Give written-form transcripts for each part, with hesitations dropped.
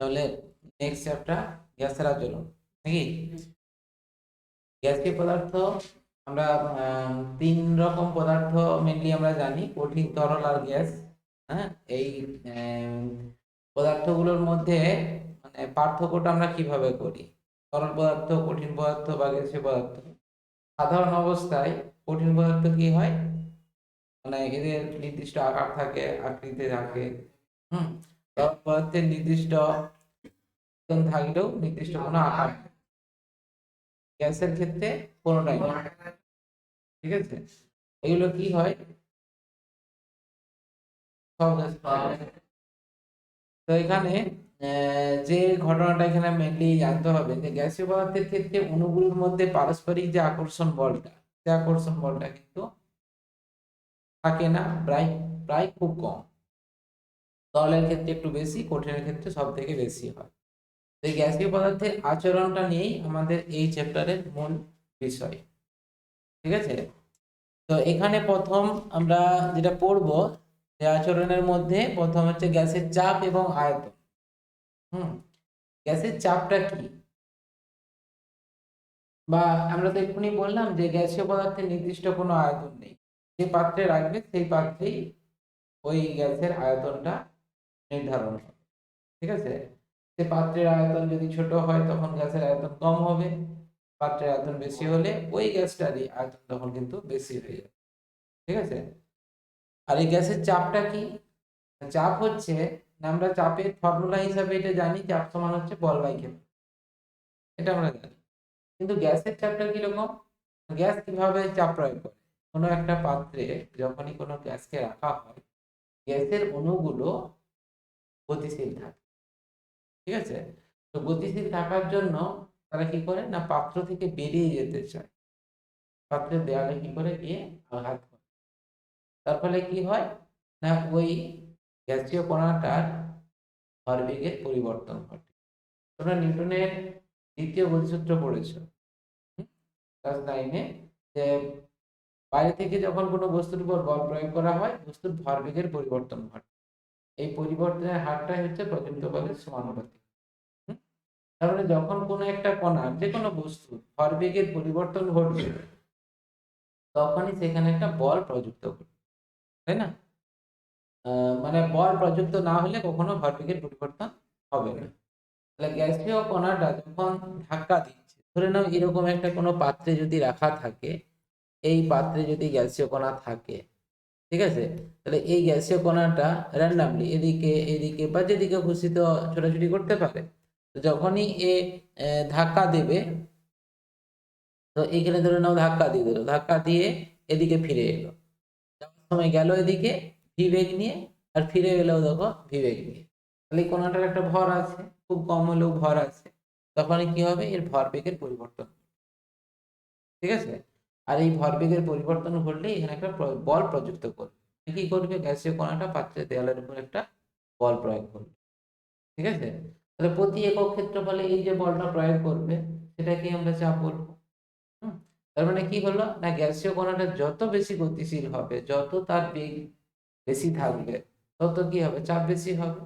তাহলে next chapter গ্যাসের আচরণ নাকি। গ্যাসীয় পদার্থ আমরা তিন রকম পদার্থ মেনলি আমরা জানি, কঠিন, তরল আর গ্যাস। হ্যাঁ, এই পদার্থগুলোর মধ্যে মানে পার্থক্যটা আমরা কিভাবে করি, তরল পদার্থ, কঠিন পদার্থ বা গ্যাসীয় পদার্থ। সাধারণ অবস্থায় কঠিন পদার্থ কি হয়, মানে এদের নির্দিষ্ট আকার থাকে, আকৃতি থাকে। হুম। তরল পদার্থের নির্দিষ্ট আয়তন থাকলেও নির্দিষ্ট কোনো আকার নেই। গ্যাসের ক্ষেত্রে কোনোটাই নেই। ঠিক আছে, এগুলো কি হয়, সব গ্যাস। তো এখানে যে ঘটনাটা এখানে মেনলি জানতে হবে যে গ্যাসীয় পদার্থের ক্ষেত্রে অণুগুলোর মধ্যে পারস্পরিক যে আকর্ষণ বলটা, সে আকর্ষণ বলটা কিন্তু থাকে না, প্রায় প্রায় খুব কম। তরলের ক্ষেত্রে একটু বেশি, কঠিনের ক্ষেত্রে সব থেকে বেশি হয়। তো এই গ্যাসীয় পদার্থের আচরণটা নিয়েই আমাদের এই চ্যাপ্টারের মূল বিষয়। ঠিক আছে, তো এখানে প্রথম আমরা যেটা পড়বো, যে আচরণের মধ্যে প্রথম হচ্ছে গ্যাসের চাপ এবং আয়তন। হুম, গ্যাসের চাপটা কি, বা আমরা তো এক্ষুনি বললাম যে গ্যাসীয় পদার্থের নির্দিষ্ট কোনো আয়তন নেই, যে পাত্রে রাখবে সেই পাত্রেই ওই গ্যাসের আয়তনটা নির্ধারণ হবে। ঠিক আছে, সে পাত্রের আয়তন যদি ছোট হয় তখন গ্যাসের আয়তন কম হবে, পাত্রের আয়তন বেশি হলে ওই গ্যাসটারই আয়তন তখন কিন্তু বেশি হয়ে যাবে। ঠিক আছে, আর এই গ্যাসের চাপটা কি, চাপ হচ্ছে, আমরা চাপের ফর্মুলা হিসাবে এটা জানি, চাপ সমান হচ্ছে বল বাই ক্ষেত্র, এটা আমরা জানি। কিন্তু গ্যাসের চাপটা কিরকম, গ্যাস কিভাবে চাপ প্রয়োগ করে, কোনো একটা পাত্রে যখনই কোনো গ্যাসকে রাখা হয়, গ্যাসের অণুগুলো গতিশীল থাকে। ঠিক আছে, তো গতিশীল থাকার জন্য তারা কি করে না, পাত্র থেকে বেরিয়ে যেতে চায়, পাত্রের দেয়ালে কি করে গিয়ে আঘাত করে। তার ফলে কি হয় না, ওই গ্যাসীয় কণাটার ভরবেগের পরিবর্তন ঘটে। তোমরা নিউটনের দ্বিতীয় গতিসূত্র পড়েছো ক্লাস 9-এ, যে বাইরে থেকে যখন কোনো বস্তুর উপর বল প্রয়োগ করা হয়, বস্তুর ভরবেগের পরিবর্তন ঘটে। এই পরিবর্তনের হারটাই হচ্ছে প্রচলিত বলের সমানুপাতিক। হুম? তার মানে যখন কোনো একটা কণা, যে কোনো বস্তু ভরবেগের পরিবর্তন ঘটবে, তখনই সেখানে একটা বল প্রযুক্ত করবে, তাই না? মানে বল প্রযুক্ত না হলে কখনো ভরবেগের পরিবর্তন হবে না। তাহলে গ্যাসীয় কণাটা যখন ধাক্কা দিচ্ছে, ধরে নাও এরকম একটা কোনো পাত্রে যদি রাখা থাকে, এই পাত্রে যদি গ্যাসীয় কণা থাকে, ঠিক আছে, তাহলে এই গ্যাসীয় কণাটা র্যান্ডামলি এদিকে এদিকে বা যেদিকে খুশি তো ছোটাছুটি করতে পারে। তো যখনই এ ধাক্কা দেবে, তো এইখানে ধরে নাও ধাক্কা দিয়ে দিল, ধাক্কা দিয়ে এদিকে ফিরে এলো, যাওয়ার সময় গেল এদিকে ভি বেগ নিয়ে, আর ফিরে এলো দেখো ভি বেগ নিয়ে। তাহলে এই কণাটার একটা ভর আছে, খুব কম হলেও ভর আছে, তখনই কি হবে, এর ভর বেগের পরিবর্তন। ঠিক আছে, আর এই ভরবেগের পরিবর্তন ঘটলে এখানে একটা বল প্রযুক্ত করবে। কি করবে, গ্যাসীয় কণাটা পাত্রের দেয়ালের উপর একটা বল প্রয়োগ করবে। ঠিক আছে, তাহলে প্রতি একক ক্ষেত্রফলে এই যে বলটা প্রয়োগ করবে, সেটাকে আমরা চাপ বলবো। হুম, তার মানে কি হলো না, গ্যাসীয় কণাটা যত বেশি গতিশীল হবে, যত তার বেগ বেশি থাকবে, তত কি হবে, চাপ বেশি হবে।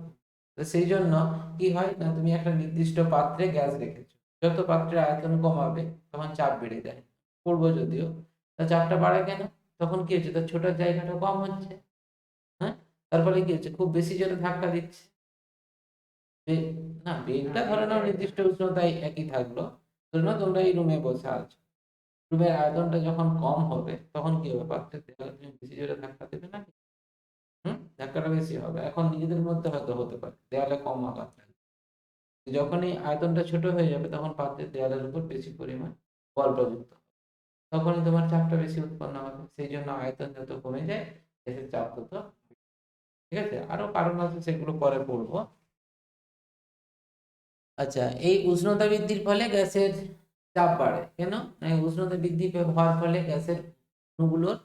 তো সেই জন্য কি হয় না, তুমি একটা নির্দিষ্ট পাত্রে গ্যাস রেখেছো, যত পাত্রের আয়তন কমাবে তখন চাপ বেড়ে যায়, পড়বো যদিও। তা চাপটা বাড়ে কেন, তখন কি হচ্ছে, তার ছোট জায়গাটা কম হচ্ছে। হ্যাঁ, তার ফলে কি হচ্ছে, খুব বেশি জোরে ধাক্কা দিচ্ছে। না, বেগটা ধরে নাও নির্দিষ্ট উষ্ণতায় একই থাকলো, ধরে নাও তোমরা এই রুমে বসে আছো, রুমের আয়তনটা যখন কম হবে তখন কি হবে, পাত্রের দেয়ালে তুমি বেশি জোরে ধাক্কা দেবে না, ধাক্কাটা বেশি হবে। এখন নিজেদের মধ্যে হয়তো হতে পারে দেয়ালে কম আঘাত লাগে, যখনই আয়তনটা ছোট হয়ে যাবে তখন পাত্রের দেয়ালের উপর বেশি পরিমাণ বল প্রযুক্ত হবে, তখনই তোমার চাপটা বেশি উৎপন্ন হবে। সেই জন্য আয়তন যত কমে যায়, গ্যাসের চাপ তত। ঠিক আছে, আরো কারণ আছে, সেগুলো পরে পড়বো। আচ্ছা, এই উষ্ণতা বৃদ্ধির ফলে গ্যাসের চাপ বাড়ে কেন, এই উষ্ণতা বৃদ্ধি হওয়ার ফলে গ্যাসের অণুগুলোর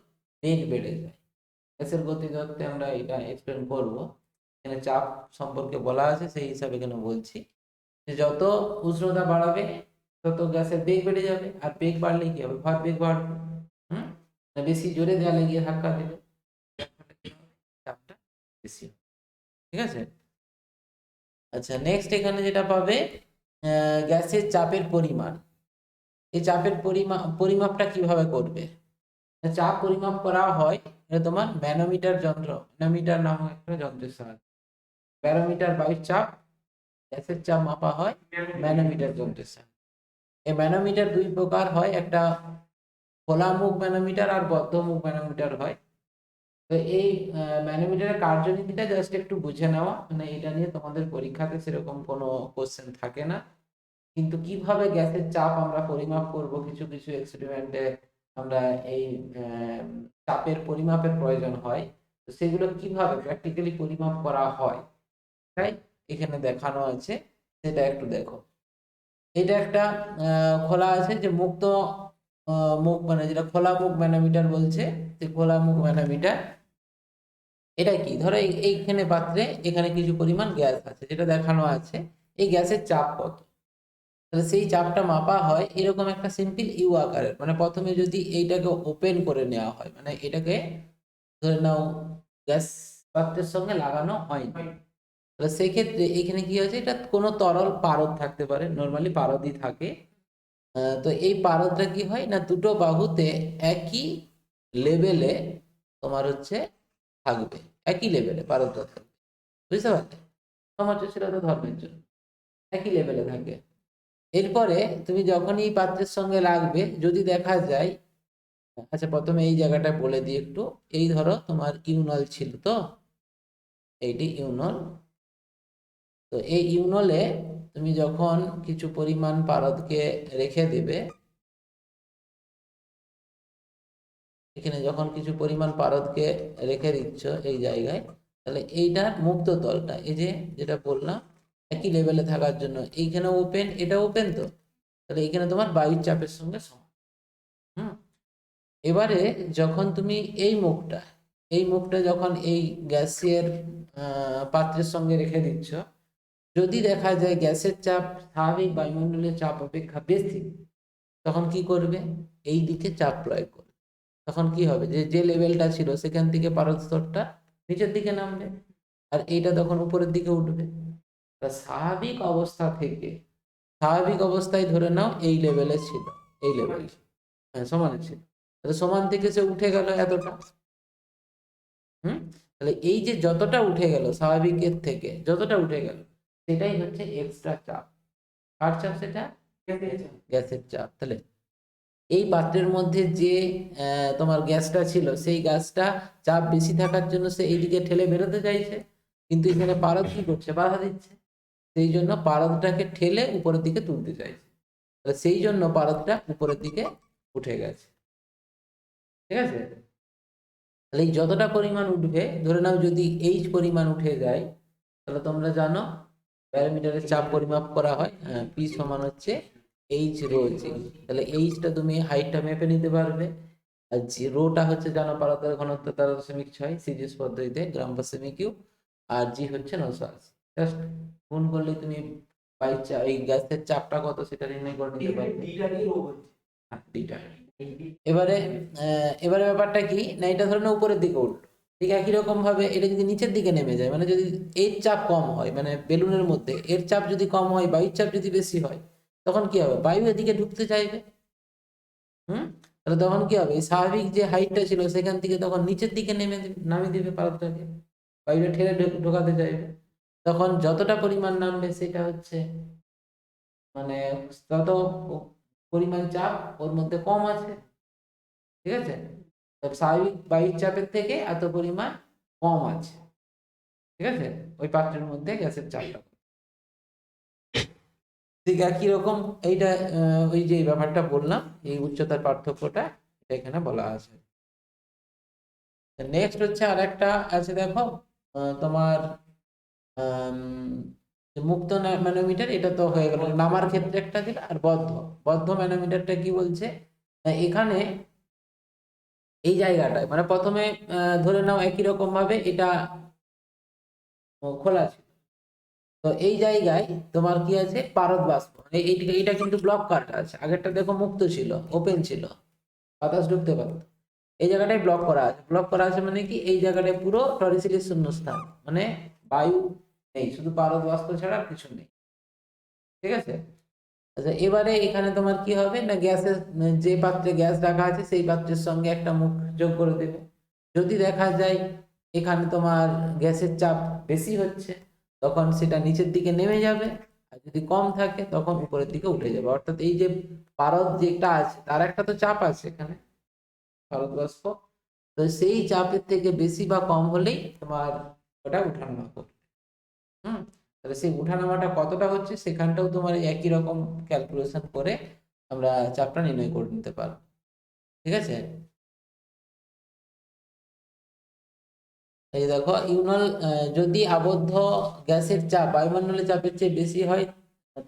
বেগ বেড়ে যায়। গ্যাসের গতিতত্ত্বে আমরা এটা এক্সপ্লেন করব, এখানে চাপ সম্পর্কে বলা আছে, সেই হিসাবে কেন বলছি, যে যত উষ্ণতা বাড়াবে তত গ্যাসের বেগ বেড়ে যাবে, আর বেগ বাড়লে কি হবে, ভর বেগ বাড়বে। হুম, বেশি জোরে দেওয়ালে গিয়ে ধাক্কা দেবে, চাপটা বেশি হবে। ঠিক আছে। আচ্ছা, নেক্সট এখানে যেটা পাবে গ্যাসের চাপের পরিমাণ। এই চাপের পরিমাপটা কিভাবে করবে? চাপ পরিমাপ করা হয় এটা তোমার ম্যানোমিটার যন্ত্র, ম্যানোমিটার নামক একটা যন্ত্রের সাহায্যে। ব্যারোমিটার বায়ুর চাপ, গ্যাসের চাপ মাপা হয় ম্যানোমিটার যন্ত্রের সাহায্যে। এই ম্যানোমিটার দুই প্রকার হয়, একটা খোলা মুখ ম্যানোমিটার আর বদ্ধ মুখ ম্যানোমিটার হয়। তো এই ম্যানোমিটারের কার্যনীতিটা জাস্ট একটু বুঝে নেওয়া, মানে এটা নিয়ে তোমাদের পরীক্ষাতে সেরকম কোনো কোশ্চেন থাকে না। কিন্তু কিভাবে গ্যাসের চাপ আমরা পরিমাপ করব, কিছু কিছু এক্সপেরিমেন্টে আমরা এই চাপের পরিমাপের প্রয়োজন হয়, তো সেগুলো কিভাবে প্র্যাকটিক্যালি পরিমাপ করা হয় তাই এখানে দেখানো আছে, সেটা একটু দেখো। এটা একটা খোলা আছে যে মুক্ত মুখ, মানে যেটা খোলা মুখ ম্যানোমিটার বলছে, যে খোলা মুখ ম্যানোমিটার এটা কি, ধরো এইখানে পাত্রে এখানে কিছু পরিমাণ গ্যাস আছে, যেটা দেখানো আছে এই গ্যাসের চাপ কত, তাহলে সেই চাপটা মাপা হয় এরকম একটা সিম্পল ইউ আকারের। মানে প্রথমে যদি এইটাকে ওপেন করে নেওয়া হয়, মানে এটাকে ধরে নাও গ্যাস পাত্রের সঙ্গে লাগানো হয়নি, তাহলে সেক্ষেত্রে এখানে কি হয়েছে, এটা কোনো তরল পারদ থাকতে পারে, নর্মালি পারদই থাকে। তো এই পারদটা কি হয় না, দুটো বাহুতে একই লেভেলে তোমার হচ্ছে থাকবে, একই লেভেলে পারদটা থাকবে, বুঝতে পারলে? সমাজশীল ধর্মের জন্য একই লেভেলে থাকে। এরপরে তুমি যখনই পাত্রের সঙ্গে লাগবে, যদি দেখা যায়, আচ্ছা প্রথমে এই জায়গাটা বলে দিই একটু, এই ধরো তোমার ইউনল ছিল, তো এইটি ইউনল। তো এই ইউনলে তুমি যখন কিছু পরিমাণ পারদকে রেখে দেবে, এখানে যখন কিছু পরিমাণ পারদকে রেখে দিচ্ছ এই জায়গায়, তাহলে এইটার মুক্ত তলটা এই যে যেটা বললাম একই লেভেলে থাকার জন্য এইখানে ওপেন, এটা ওপেন, তো তাহলে এইখানে তোমার বায়ুর চাপের সঙ্গে সমান। হুম, এবারে যখন তুমি এই মুখটা যখন এই গ্যাসের পাত্রের সঙ্গে রেখে দিচ্ছ, যদি দেখা যায় গ্যাসের চাপ স্বাভাবিক বায়ুমণ্ডলের চাপ অপেক্ষা বেশি, তখন কি করবে, এই দিকে চাপ প্রয়োগ করবে। তখন কি হবে, যে যে লেভেলটা ছিল সেখান থেকে পারদ স্তরটা নিচের দিকে নামবে, আর এইটা তখন উপরের দিকে উঠবে। তা স্বাভাবিক অবস্থায় ধরে নাও এই লেভেলে ছিল, এই লেভেল, হ্যাঁ সমানে ছিল, তাহলে সমান থেকে সে উঠে গেল এতটা। তাহলে এই যে যতটা উঠে গেল স্বাভাবিকের থেকে যতটা উঠে গেল, সেটাই হচ্ছে এক্সট্রা চাপ। কার চাপ সেটা? গ্যাসের চাপ। তাহলে এই পাত্রের মধ্যে যে তোমার গ্যাসটা ছিল, সেই গ্যাসটা চাপ বেশি থাকার জন্য সে এইদিকে ঠেলে বেরোতে চাইছে, কিন্তু এখানে পারদ কি করছে, বাধা দিচ্ছে, সেই জন্য পারদটাকে ঠেলে উপরের দিকে তুলতে চাইছে, তাহলে সেই জন্য পারদটা উপরের দিকে উঠে গেছে। ঠিক আছে, তাহলে এই যতটা পরিমাণ উঠবে, ধরে নাও যদি এইচ পরিমাণ উঠে যায়, তাহলে তোমরা জানো ব্যারোমিটারের চাপ পরিমাপ করা হয়, পি সমান হচ্ছে এইচ রো জি। তাহলে এইচটা তুমি হাইটটা মেপে নিতে পারবে, আর জি রোটা হচ্ছে জানো পারদের ঘনত্ব 13.6 সিজিএস পদ্ধতিতে গ্রাম পার সেমি কিউব, আর জি হচ্ছে 980। জাস্ট গুণ করলে তুমি এই গ্যাসের চাপটা কত সেটা নির্ণয় করে নিতে পারবে। ডিটা। এবারে এবারে ব্যাপারটা কি না, এটা ধরে নাও উপরের দিকে উঠলো, ঠিক একই রকম ভাবে এটা যদি নিচের দিকে নেমে যায়, মানে যদি এর চাপ কম হয়, মানে বেলুনের মধ্যে এর চাপ যদি কম হয়, বায়ুর চাপ যদি বেশি হয়, তখন কি হবে, বায়ু এদিকে ঢুকতে চাইবে। তাহলে তখন কি হবে, স্বাভাবিক যে হাইটটা ছিল সেখান থেকে তখন নিচের দিকে নামিয়ে দিবে পারদটাকে, বায়ুটা ঠেলে ঢোকাতে চাইবে, তখন যতটা পরিমাণ নামবে সেটা হচ্ছে মানে তত পরিমাণ চাপ ওর মধ্যে কম আছে। ঠিক আছে, স্বাভাবিক বায়ুর চাপের থেকে এত পরিমাণ কম আছে। ঠিক আছে, ওই পাত্রের মধ্যে গ্যাসের চাপটা ঠিক একই রকম। এইটা ওই যে ব্যাপারটা বললাম, এই উচ্চতার পার্থক্যটা এটা এখানে বলা আছে। নেক্সট হচ্ছে আর একটা আছে, দেখো তোমার মুক্ত ম্যানোমিটার, এটা তো হয়ে গেল নামার ক্ষেত্রে একটা দিল। আর বদ্ধ ম্যানোমিটারটা কি বলছে, এখানে এই জায়গাটায় মানে প্রথমে ধরে নাও একই রকম ভাবে এটা খোলা ছিল, তো এই জায়গায় তোমার কি আছে, পারদ বাষ্প, এইটা কিন্তু ব্লক কাটা আছে, আগেরটা দেখো মুক্ত ছিল, ওপেন ছিল, বাতাস ঢুকতে পারতো, এই জায়গাটায় ব্লক করা আছে। ব্লক করা আছে মানে কি, এই জায়গাটায় পুরো টরিসিলি শূন্যস্থান, মানে বায়ু নেই, শুধু পারদ বাষ্প ছাড়া আর কিছু নেই। ঠিক আছে। আচ্ছা, এবারে এখানে তোমার কি হবে না, গ্যাসের যে পাত্রে গ্যাস রাখা আছে সেই পাত্রের সঙ্গে একটা মুখ যোগ করে দেবে। যদি দেখা যায় এখানে তোমার গ্যাসের চাপ বেশি হচ্ছে, তখন সেটা নিচের দিকে নেমে যাবে, আর যদি কম থাকে তখন উপরের দিকে উঠে যাবে। অর্থাৎ এই যে পারদ যেটা আছে তার একটা তো চাপ আছে এখানে, পারদ বাষ্প, তো সেই চাপের থেকে বেশি বা কম হলেই তোমার ওটা উঠানামা করবে। হুম। তাহলে সেই উঠানামাটা কতটা হচ্ছে সেখানটাও তোমার একই রকম ক্যালকুলেশন করে আমরা চাপটা নির্ণয় করে নিতে পারবো। ঠিক আছে। এই দেখো ইউনল, যদি আবদ্ধ গ্যাসের চাপ বায়ুমণ্ডলের চাপের চেয়ে বেশি হয়,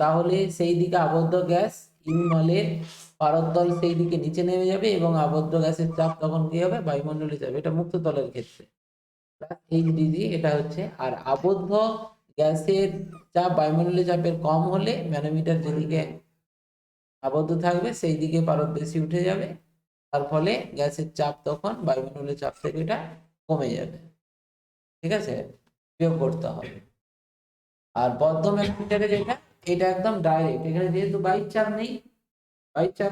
তাহলে সেই দিকে আবদ্ধ গ্যাস ইউনলের পারদ সেই দিকে নিচে নেমে যাবে এবং আবদ্ধ গ্যাসের চাপ তখন কি হবে, বায়ুমণ্ডলে যাবে। এটা মুক্ত তলের ক্ষেত্রে এইচডিজি এটা হচ্ছে। আর আবদ্ধ গ্যাসের চাপ বায়ুমণ্ডলীয় চাপের কম হলে ম্যানোমিটার যেদিকে আবদ্ধ থাকবে সেই দিকে পারদ বেশি উঠে যাবে, তার ফলে গ্যাসের চাপ তখন বায়ুমণ্ডলীয় চাপ থেকে এটা কমে যাবে। ঠিক আছে, বিয়োগ করতে হবে। আর বদ্ধ ম্যানোমিটারে যেটা, এটা একদম ডাইরেক্ট, এখানে যেহেতু বায়ুর চাপ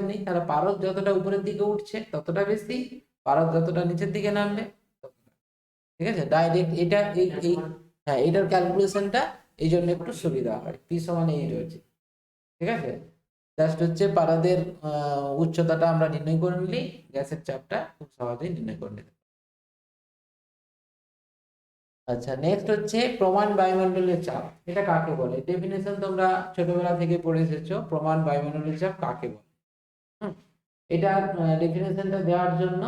নেই তাহলে পারদ যতটা উপরের দিকে উঠছে ততটা বেশি, পারদ যতটা নিচের দিকে নামবে। ঠিক আছে, ডাইরেক্ট এটা এই হ্যাঁ, এটার ক্যালকুলেশনটা এই জন্য একটু সুবিধা হয়, পি সমান এই রয়েছে। ঠিক আছে, জাস্ট হচ্ছে পারদের উচ্চতাটা আমরা নির্ণয় করে নিলেই গ্যাসের চাপটা খুব সহজেই নির্ণয় করে নিতে। আচ্ছা, নেক্সট হচ্ছে প্রমাণ বায়ুমণ্ডলের চাপ। এটা কাকে বলে? ডেফিনেশন তোমরা ছোটবেলা থেকে পড়ে এসেছো, প্রমাণ বায়ুমণ্ডলের চাপ কাকে বলে। এটা ডেফিনেশনটা দেওয়ার জন্য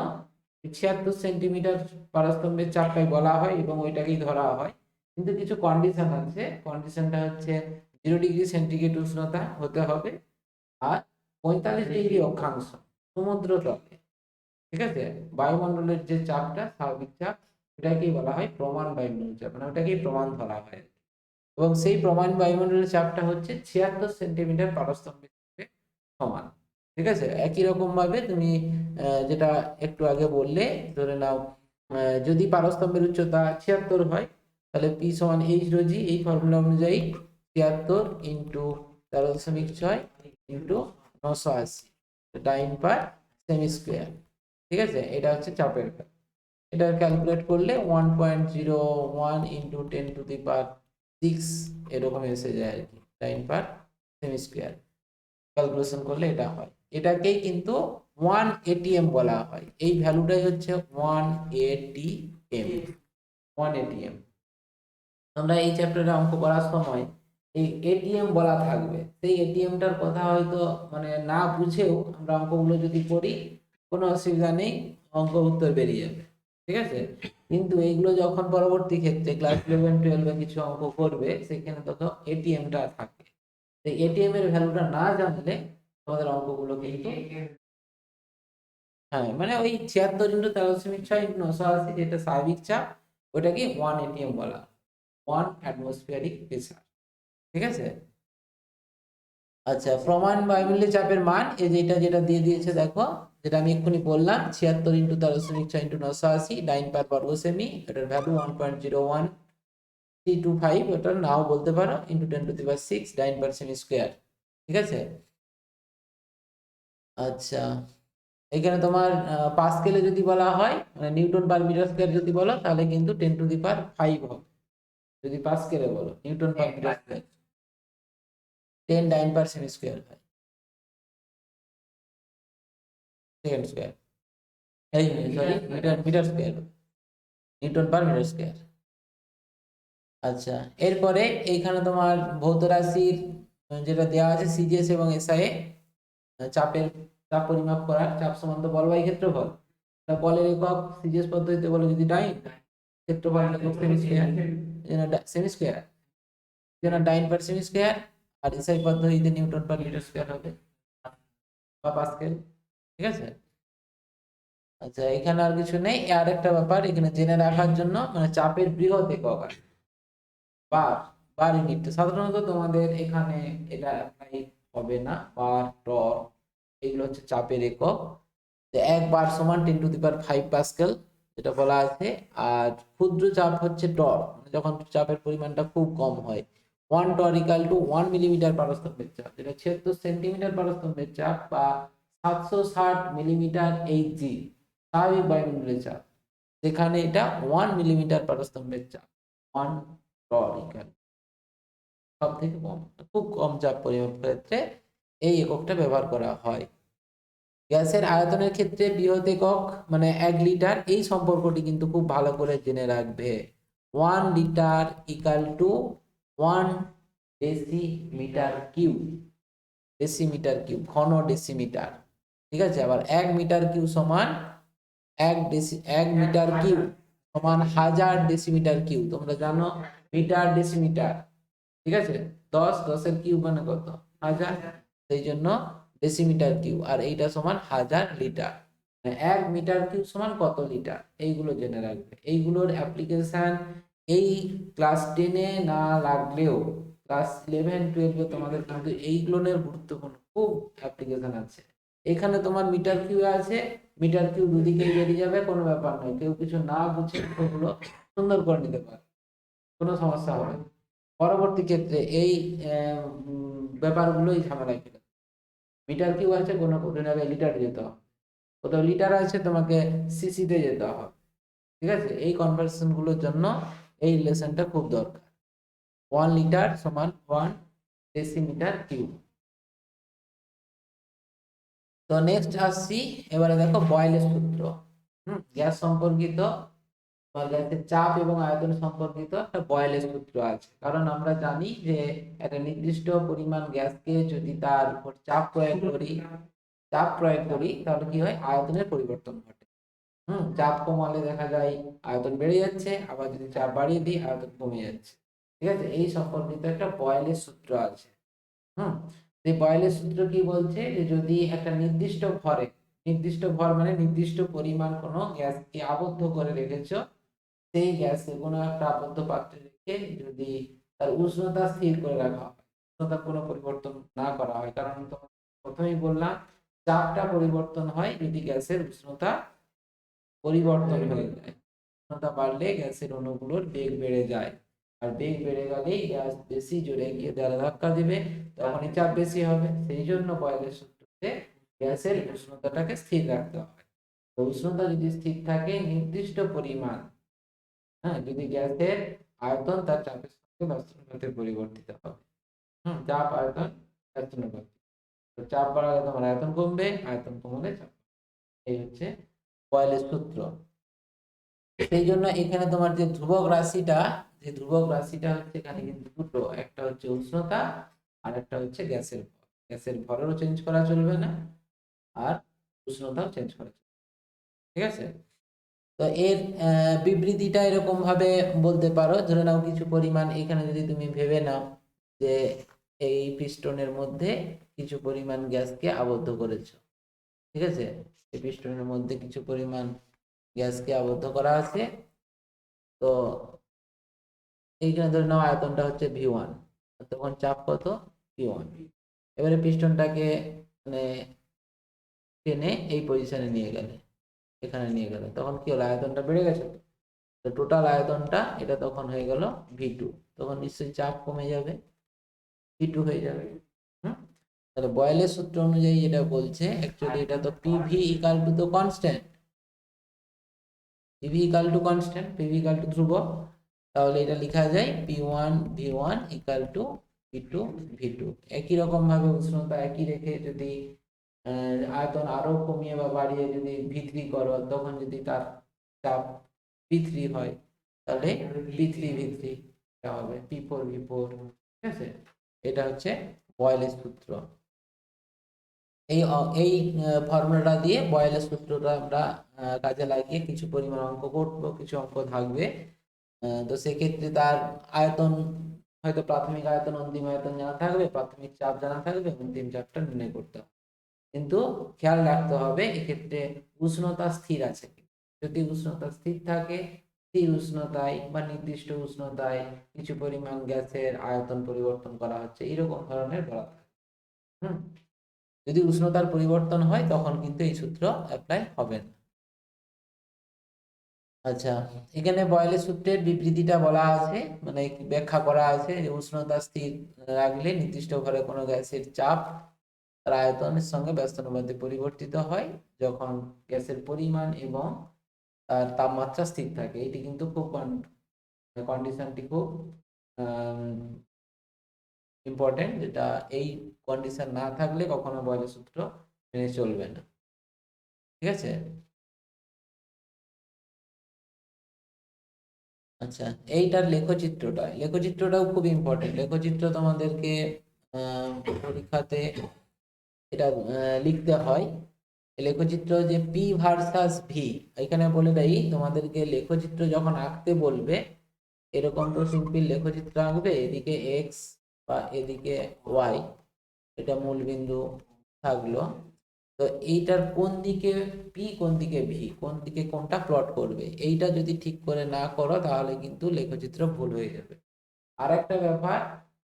76 সেন্টিমিটার পারস্তম্ভের চাপটাই বলা হয় এবং ওইটাকেই ধরা হয়। কিন্তু কিছু কন্ডিশন আছে, কন্ডিশনটা হচ্ছে 0 ডিগ্রি সেন্টিগ্রেড উষ্ণতা হতে হবে আর 45 ডিগ্রি অক্ষাংশ সমুদ্র তলে। ঠিক আছে, বায়ুমণ্ডলের যে চাপটা স্বাভাবিক চাপ, এটাকেই বলা হয় প্রমাণ বায়ুমণ্ডলের চাপ, মানে ওটাকেই প্রমাণ ধরা হয়। এবং সেই প্রমাণ বায়ুমণ্ডলের চাপটা হচ্ছে 76 সেন্টিমিটার পারস্তম্ভের সমান। ঠিক আছে, একই রকম ভাবে তুমি যেটা একটু আগে বললে, ধরে নাও যদি পারস্তম্ভের উচ্চতা 76 হয় তাহলে পি সমান এইচ রো জি, এই ফর্মুলা অনুযায়ী 76 ইন্টু 13.6 ইন্টু 980 ডাইন পার সেমি স্কোয়ার। ঠিক আছে, এটা হচ্ছে চাপের। এটা ক্যালকুলেট করলে 1.01 ইন্টু 10⁶ এরকম এসে যায় আর কি, ডাইন পার সেমি স্কোয়ার। ক্যালকুলেশন করলে এটা হয়। এটাকেই কিন্তু 1 এটিএম বলা হয়। এই ভ্যালুটাই হচ্ছে 1 এটিএম। 1 এটিএম। আমরা এই চ্যাপ্টারে অঙ্ক করার সময় এই এটিএম বলা থাকবে, সেই এটিএমটার কথা হয়তো মানে না বুঝেও আমরা অঙ্কগুলো যদি করি কোনো অসুবিধা নেই, অঙ্ক উত্তর বেরিয়ে যাবে। ঠিক আছে, কিন্তু এইগুলো যখন পরবর্তী ক্ষেত্রে ক্লাস 11-12 কিছু অঙ্ক করবে সেখানে তখন এটিএমটা থাকে। এটিএম এর ভ্যালুটা না জানলে তোমাদের অঙ্কগুলো কিন্তু হ্যাঁ, মানে ওই 76 ইন্টু 13.6 ইন্টু 980 যেটা স্বাভাবিক চাপ, ওটাকে 1 এটিএম বলা, 1 অ্যাটমসফিয়ারিক প্রেসার। ঠিক আছে। আচ্ছা, প্রমাণ বায়ুমণ্ডলীয় চাপের মান এই যেটা দিয়ে দিয়েছে দেখো, যেটা আমি এক্ষুনি বললাম 76 ইন্টু 13.6 ইন্টু 980 ডাইন পার বর্গ সেমি, এটার ভ্যালু 1.01325, ওটা নাও বলতে পারো, ইন্টু 10⁶ ডাইন পার সেমি স্কোয়ার। ঠিক আছে। আচ্ছা, এখানে তোমার পাস্কেলে যদি বলা হয় মানে নিউটন পার মিটার স্কয়ার যদি বলো তাহলে কিন্তু 10⁵ হবে। যদি পাস্কেলে বলো newton per metre square 10 dyne per cm square হয়, সেকেন্ড স্কয়ার, এই sorry metre square, newton per metre square. আচ্ছা, এরপরে এইখানে তোমার ভৌত রাশির যেটা দেওয়া আছে সিজিএস এবং এসআই চাপের চাপ পরিমাপ করার, চাপ সমান তো বল বাই ক্ষেত্রফল, বলের একক সিজিএস পদ্ধতিতে বলে যদি ডাইন, ক্ষেত্রফল একক সেমি স্কয়ার, সেমি স্কয়ার যেন ডাইন পার সেমি স্কয়ার, আর এসআই পদ্ধতিতে নিউটন পার মিটার স্কয়ার হবে বা পাস্কেল। ঠিক আছে। আচ্ছা, এখানে আর কিছু নেই। আর একটা ব্যাপার এখানে জেনে রাখার জন্য, মানে চাপের বৃহৎ একক বার, বার ইউনিট সাধারণত তোমাদের এখানে এটা অ্যাপ্লাই হবে না। বার, টর এগুলো হচ্ছে চাপের একক। তো 1 বার সমান 10⁵ পাস্কেল যেটা বলা আছে। আর ক্ষুদ্র চাপ হচ্ছে টর, মানে যখন চাপের পরিমাণটা খুব কম হয়। 1 টর ইকাল টু 1 মিলিমিটার পারস্তম্ভের চাপ, যেটা 76 সেন্টিমিটার পারস্তম্ভের চাপ বা 760 মিলিমিটার এইচজি স্বাভাবিক বায়ুমণ্ডলের চাপ, যেখানে এটা 1 মিলিমিটার পারস্তম্ভের চাপ, 1 টর ইকাল সব থেকে কম, খুব কম চাপ পরিমাপ ক্ষেত্রে এই এককটা ব্যবহার করা হয়। গ্যাসের আয়তনের ক্ষেত্রে বৃহৎ একক মানে 1 লিটার, এই সম্পর্কটি কিন্তু খুব ভালো করে জেনে রাখবে। 1 litre equal to 1 decimetre cube, decimetre cube ঘন ডেসিমিটার, ঠিক আছে। আবার 1 মিটার কিউব সমান 1 মিটার কিউব সমান 1000 ডেসিমিটার কিউব। তোমরা জানো মিটার ডেসিমিটার, ঠিক আছে। 10 এর কিউব মানে কত? 1000, সেই জন্য ডেসিমিটার কিউব, আর এইটা সমান 1000 লিটার। 1 মিটার কিউব সমান কত লিটার, এইগুলো জেনে রাখবে। এইগুলোর অ্যাপ্লিকেশন এই ক্লাস 10-এ না লাগলেও ক্লাস 11-12-এ তোমাদের কিন্তু এইগুলোর গুরুত্বপূর্ণ খুব অ্যাপ্লিকেশন আছে। এখানে তোমার মিটার কিউব আছে, মিটার কিউব দুদিকেই বেরিয়ে যাবে, কোনো ব্যাপার নয়। কেউ কিছু না বুঝে ওগুলো সুন্দর করে নিতে পারে, কোনো সমস্যা হবে না। পরবর্তী ক্ষেত্রে এই ব্যাপারগুলোই ঝামেলায় ফেলে। মিটার কিউব আছে, কোনো জায়গায় লিটার যেতে হবে, কোথাও লিটার আছে তোমাকে সিসিতে যেতে হবে, ঠিক আছে। এই কনভার্সন গুলোর জন্য এই রিলেশনটা খুব দরকার। 1 লিটার সমান 1 ডেসিমিটার কিউব। তো নেক্সট আসছি, এবারে দেখো বয়েলের সূত্র। গ্যাস সম্পর্কিত বা গ্যাসের চাপ এবং আয়তন সম্পর্কিত একটা বয়েলের সূত্র আছে। কারণ আমরা জানি যে একটা নির্দিষ্ট পরিমাণ গ্যাসকে যদি তার উপর চাপ প্রয়োগ করি তাহলে কি হয়? আয়তনের পরিবর্তন ঘটে। চাপ কমালে দেখা যায় আয়তন বেড়ে যাচ্ছে, আবার যদি চাপ বাড়িয়ে দিই আয়তন কমে যাচ্ছে, ঠিক আছে। এই সম্পর্কিত একটা বয়েলের সূত্র আছে। এই বয়েলের সূত্র কি বলছে যে যদি একটা নির্দিষ্ট ভরে, নির্দিষ্ট ভর মানে নির্দিষ্ট পরিমাণ কোনো গ্যাসকে আবদ্ধ করে রেখেছো, সেই গ্যাসকে কোনো একটা আবদ্ধ পাত্রে রেখে যদি তার উষ্ণতা স্থির করে রাখা হয়, উষ্ণতার কোনো পরিবর্তন না করা হয়, কারণ তোমাকে প্রথমেই বললাম চাপটা পরিবর্তন হয় যদি গ্যাসের উষ্ণতা পরিবর্তন হয়ে যায়। উষ্ণতা বাড়লে গ্যাসের অণুগুলোর বেগ বেড়ে যায়, আর বেগ বেড়ে গেলেই গ্যাস বেশি জোরে গিয়ে দেয়ালে ধাক্কা দিবে, তখনই চাপ বেশি হবে। সেই জন্য বয়েলের সূত্রতে গ্যাসের উষ্ণতাটাকে স্থির রাখতে হয়। তো উষ্ণতা যদি স্থির থাকে নির্দিষ্ট পরিমাণ, যদি গ্যাসের আয়তন তার চাপের সঙ্গে ব্যস্তানুপাতে পরিবর্তিত হবে। চাপ আয়তন ব্যস্তানুপাত, তো চাপ বাড়ালে তোমার আয়তন কমবে, আয়তন কমলে চাপ। এই হচ্ছে বয়েলের সূত্র। সেই জন্য এখানে তোমার যে ধ্রুবক রাশিটা, যে ধ্রুবক রাশিটা হচ্ছে এখানে কিন্তু দুটো, একটা হচ্ছে উষ্ণতা আর একটা হচ্ছে গ্যাসের ভর। গ্যাসের ভরেরও চেঞ্জ করা চলবে না, আর উষ্ণতাও চেঞ্জ করা চলবে, ঠিক আছে। তো এর বিবৃতিটা এরকম ভাবে বলতে পারো, ধরে নাও কিছু পরিমাণ এখানে যদি তুমি ভেবে নাও যে এই পিস্টনের মধ্যে কিছু পরিমাণ গ্যাসকে আবদ্ধ করেছো, ঠিক আছে। এই পিস্টনের মধ্যে কিছু পরিমাণ গ্যাসকে আবদ্ধ করা আছে। তো এইখানে ধরে নাও আয়তনটা হচ্ছে V1, তখন চাপ কত? P1। এবারে পিস্টনটাকে মানে টেনে এই পজিশনে নিয়ে গেলে, এখানে নিয়ে গেলে, তখন কি হলো? আয়তনটা বেড়ে গেছে। তো টোটাল আয়তনটা এটা তখন হয়ে গেল V2, তখন নিশ্চয়ই চাপ কমে যাবে, V2 হয়ে যাবে। তাহলে বয়েলের সূত্র অনুযায়ী এটা বলছে, অ্যাকচুয়ালি এটা তো পিভি ইকাল টু তো constant, PV equal to constant, PV equal to ধ্রুবক। তাহলে এটা লেখা যায় P1 V1 equal to P2 V2। একই রকম ভাবে উষ্ণতা একই রেখে যদি আয়তন আরো কমিয়ে বা বাড়িয়ে যদি V3 করো, তখন যদি তার চাপ P3 হয় তাহলে P3 V3 হবে P4 V4, ঠিক আছে। এটা হচ্ছে বয়েলের সূত্র। এই এই ফর্মুলাটা দিয়ে বয়েলের সূত্রটা আমরা কাজে লাগিয়ে কিছু পরিমাণ অঙ্ক করবো, কিছু অঙ্ক থাকবে। তো সেক্ষেত্রে তার আয়তন, হয়তো প্রাথমিক আয়তন অন্তিম আয়তন জানা থাকবে, প্রাথমিক চাপ জানা থাকবে, অন্তিম চাপটা নির্ণয় করতে হবে। কিন্তু খেয়াল রাখতে হবে এক্ষেত্রে উষ্ণতা স্থির আছে। যদি উষ্ণতা স্থির থাকে, স্থির উষ্ণতায় বা নির্দিষ্ট উষ্ণতায় কিছু পরিমাণ গ্যাসের আয়তন পরিবর্তন করা হচ্ছে, এরকম ধরনের বলা থাকে। যদি উষ্ণতার পরিবর্তন হয় তখন কিন্তু এই সূত্র অ্যাপ্লাই হবে না। আচ্ছা, এখানে বয়েলের সূত্রের বিবৃতিটা বলা আছে, মানে ব্যাখ্যা করা আছে যে উষ্ণতা স্থির রাখলে নির্দিষ্ট ঘরে কোনো গ্যাসের চাপ তার আয়তনের সঙ্গে ব্যস্তানুপাতে পরিবর্তিত হয় যখন গ্যাসের পরিমাণ এবং তার তাপমাত্রা স্থির থাকে। এটি কিন্তু খুব কন্ডিশনটি খুব ইম্পর্টেন্ট, যেটা এই কন্ডিশন না থাকলে কখনো বয়েলের সূত্র মেনে চলবে না। ঠিক আছে। আচ্ছা, এইটার লেখচিত্রটাও খুব ইম্পর্টেন্ট। লেখচিত্র তোমাদেরকে পরীক্ষাতে এটা লিখতে হয়। লেখচিত্র যে পি ভার্সাস ভি, এখানে বলে দেই তোমাদেরকে, লেখচিত্র যখন আঁকতে বলবে এরকম তো সিম্পল লেখচিত্র আঁকবে, এদিকে এক্স বা এদিকে ওয়াই, এটা মূল বিন্দু থাকলো। তো এইটার কোন দিকে পি কোন দিকে ভি, কোন দিকে কোনটা প্লট করবে, এইটা যদি ঠিক করে না করো তাহলে কিন্তু লেখচিত্র ভুল হয়ে যাবে। আর একটা ব্যাপার,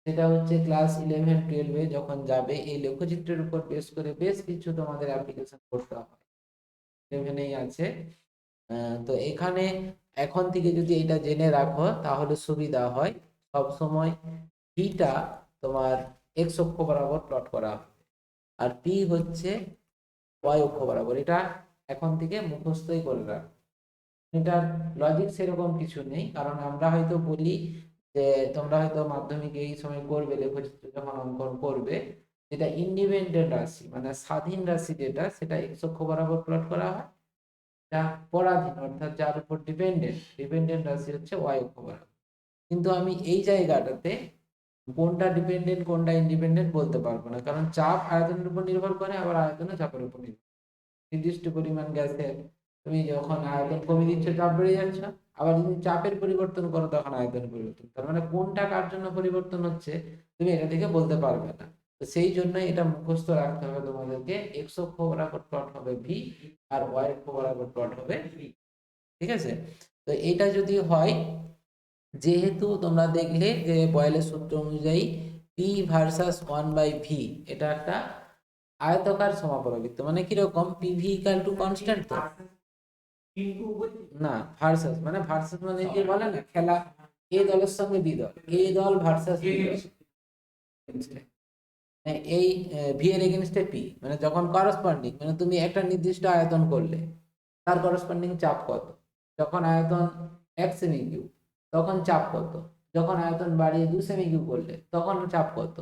সেটা হচ্ছে ক্লাস 11-12 যখন যাবে এই লেখচিত্রের উপর বেস করে বেশ কিছু তোমাদের অ্যাপ্লিকেশন করতে হবে। 11-এই আছে। তো এখানে এখন থেকে যদি এটা জেনে রাখো তাহলে সুবিধা হয়। সব সময় ভিটা তোমার এক্স অক্ষ বরাবর প্লট করা হবে, আর পি হচ্ছে ওয়াই অক্ষ বরাবর। এটা এখন থেকে মুখস্থই করে রাখ। এটার লজিক সেরকম কিছু নেই, কারণ আমরা হয়তো বলি যে তোমরা হয়তো মাধ্যমিকে এই সময় করবে লেখচিত্র যখন অঙ্কন করবে, যেটা ইন্ডিপেন্ডেন্ট রাশি মানে স্বাধীন রাশি যেটা, সেটা এক্স অক্ষ বরাবর প্লট করা হয়। যা পরাধীন অর্থাৎ যার উপর ডিপেন্ডেন্ট রাশি হচ্ছে ওয়াই অক্ষ বরাবর। কিন্তু আমি এই জায়গাটাতে কোনটা ডিপেন্ডেন্ট কোনটা ইন্ডিপেন্ডেন্ট বলতে পারবো না, কারণ চাপ আয়তনের উপর নির্ভর করে, আবার আয়তনে চাপের উপর নির্ভর। নির্দিষ্ট পরিমাণ গ্যাসের তুমি যখন আয়তন কমে দিচ্ছ চাপ বেড়ে যাচ্ছে, আবার যদি চাপের পরিবর্তন করো তখন আয়তন পরিবর্তন, তার মানে কোনটা কার জন্য পরিবর্তন হচ্ছে তুমি এটা থেকে বলতে পারবে না। তো সেই জন্য এটা মুখস্থ রাখতে হবে তোমাদেরকে, এক্স অক্ষ বরাবর প্লট হবে ভি আর ওয়াই অক্ষ বরাবর প্লট হবে ভি। ঠিক আছে। তো এটা যদি হয়, যেহেতু তোমরা দেখলে যে বয়েলের সূত্র অনুযায়ী পি ভার্সাস 1/v, এটা একটা আয়তকার সমাপরাবৃত্ত, মানে কিরকম, পিভি ইকাল টু কনস্ট্যান্ট। তো না, ভার্সাস মানে যে বলে না খেলা, এ দলের সঙ্গে বি দল, এ দল ভার্সাস বি দল, এই ভি এর এগেইনস্টে পি, মানে যখন করসপন্ডিং, মানে তুমি একটা নির্দিষ্ট আয়তন করলে তার করসপন্ডিং চাপ কত, যখন আয়তন 1 সেমি কিউব তখন চাপ কত, যখন আয়তন বাড়িয়ে 2 সেমি কিউব করলে তখন চাপ কত,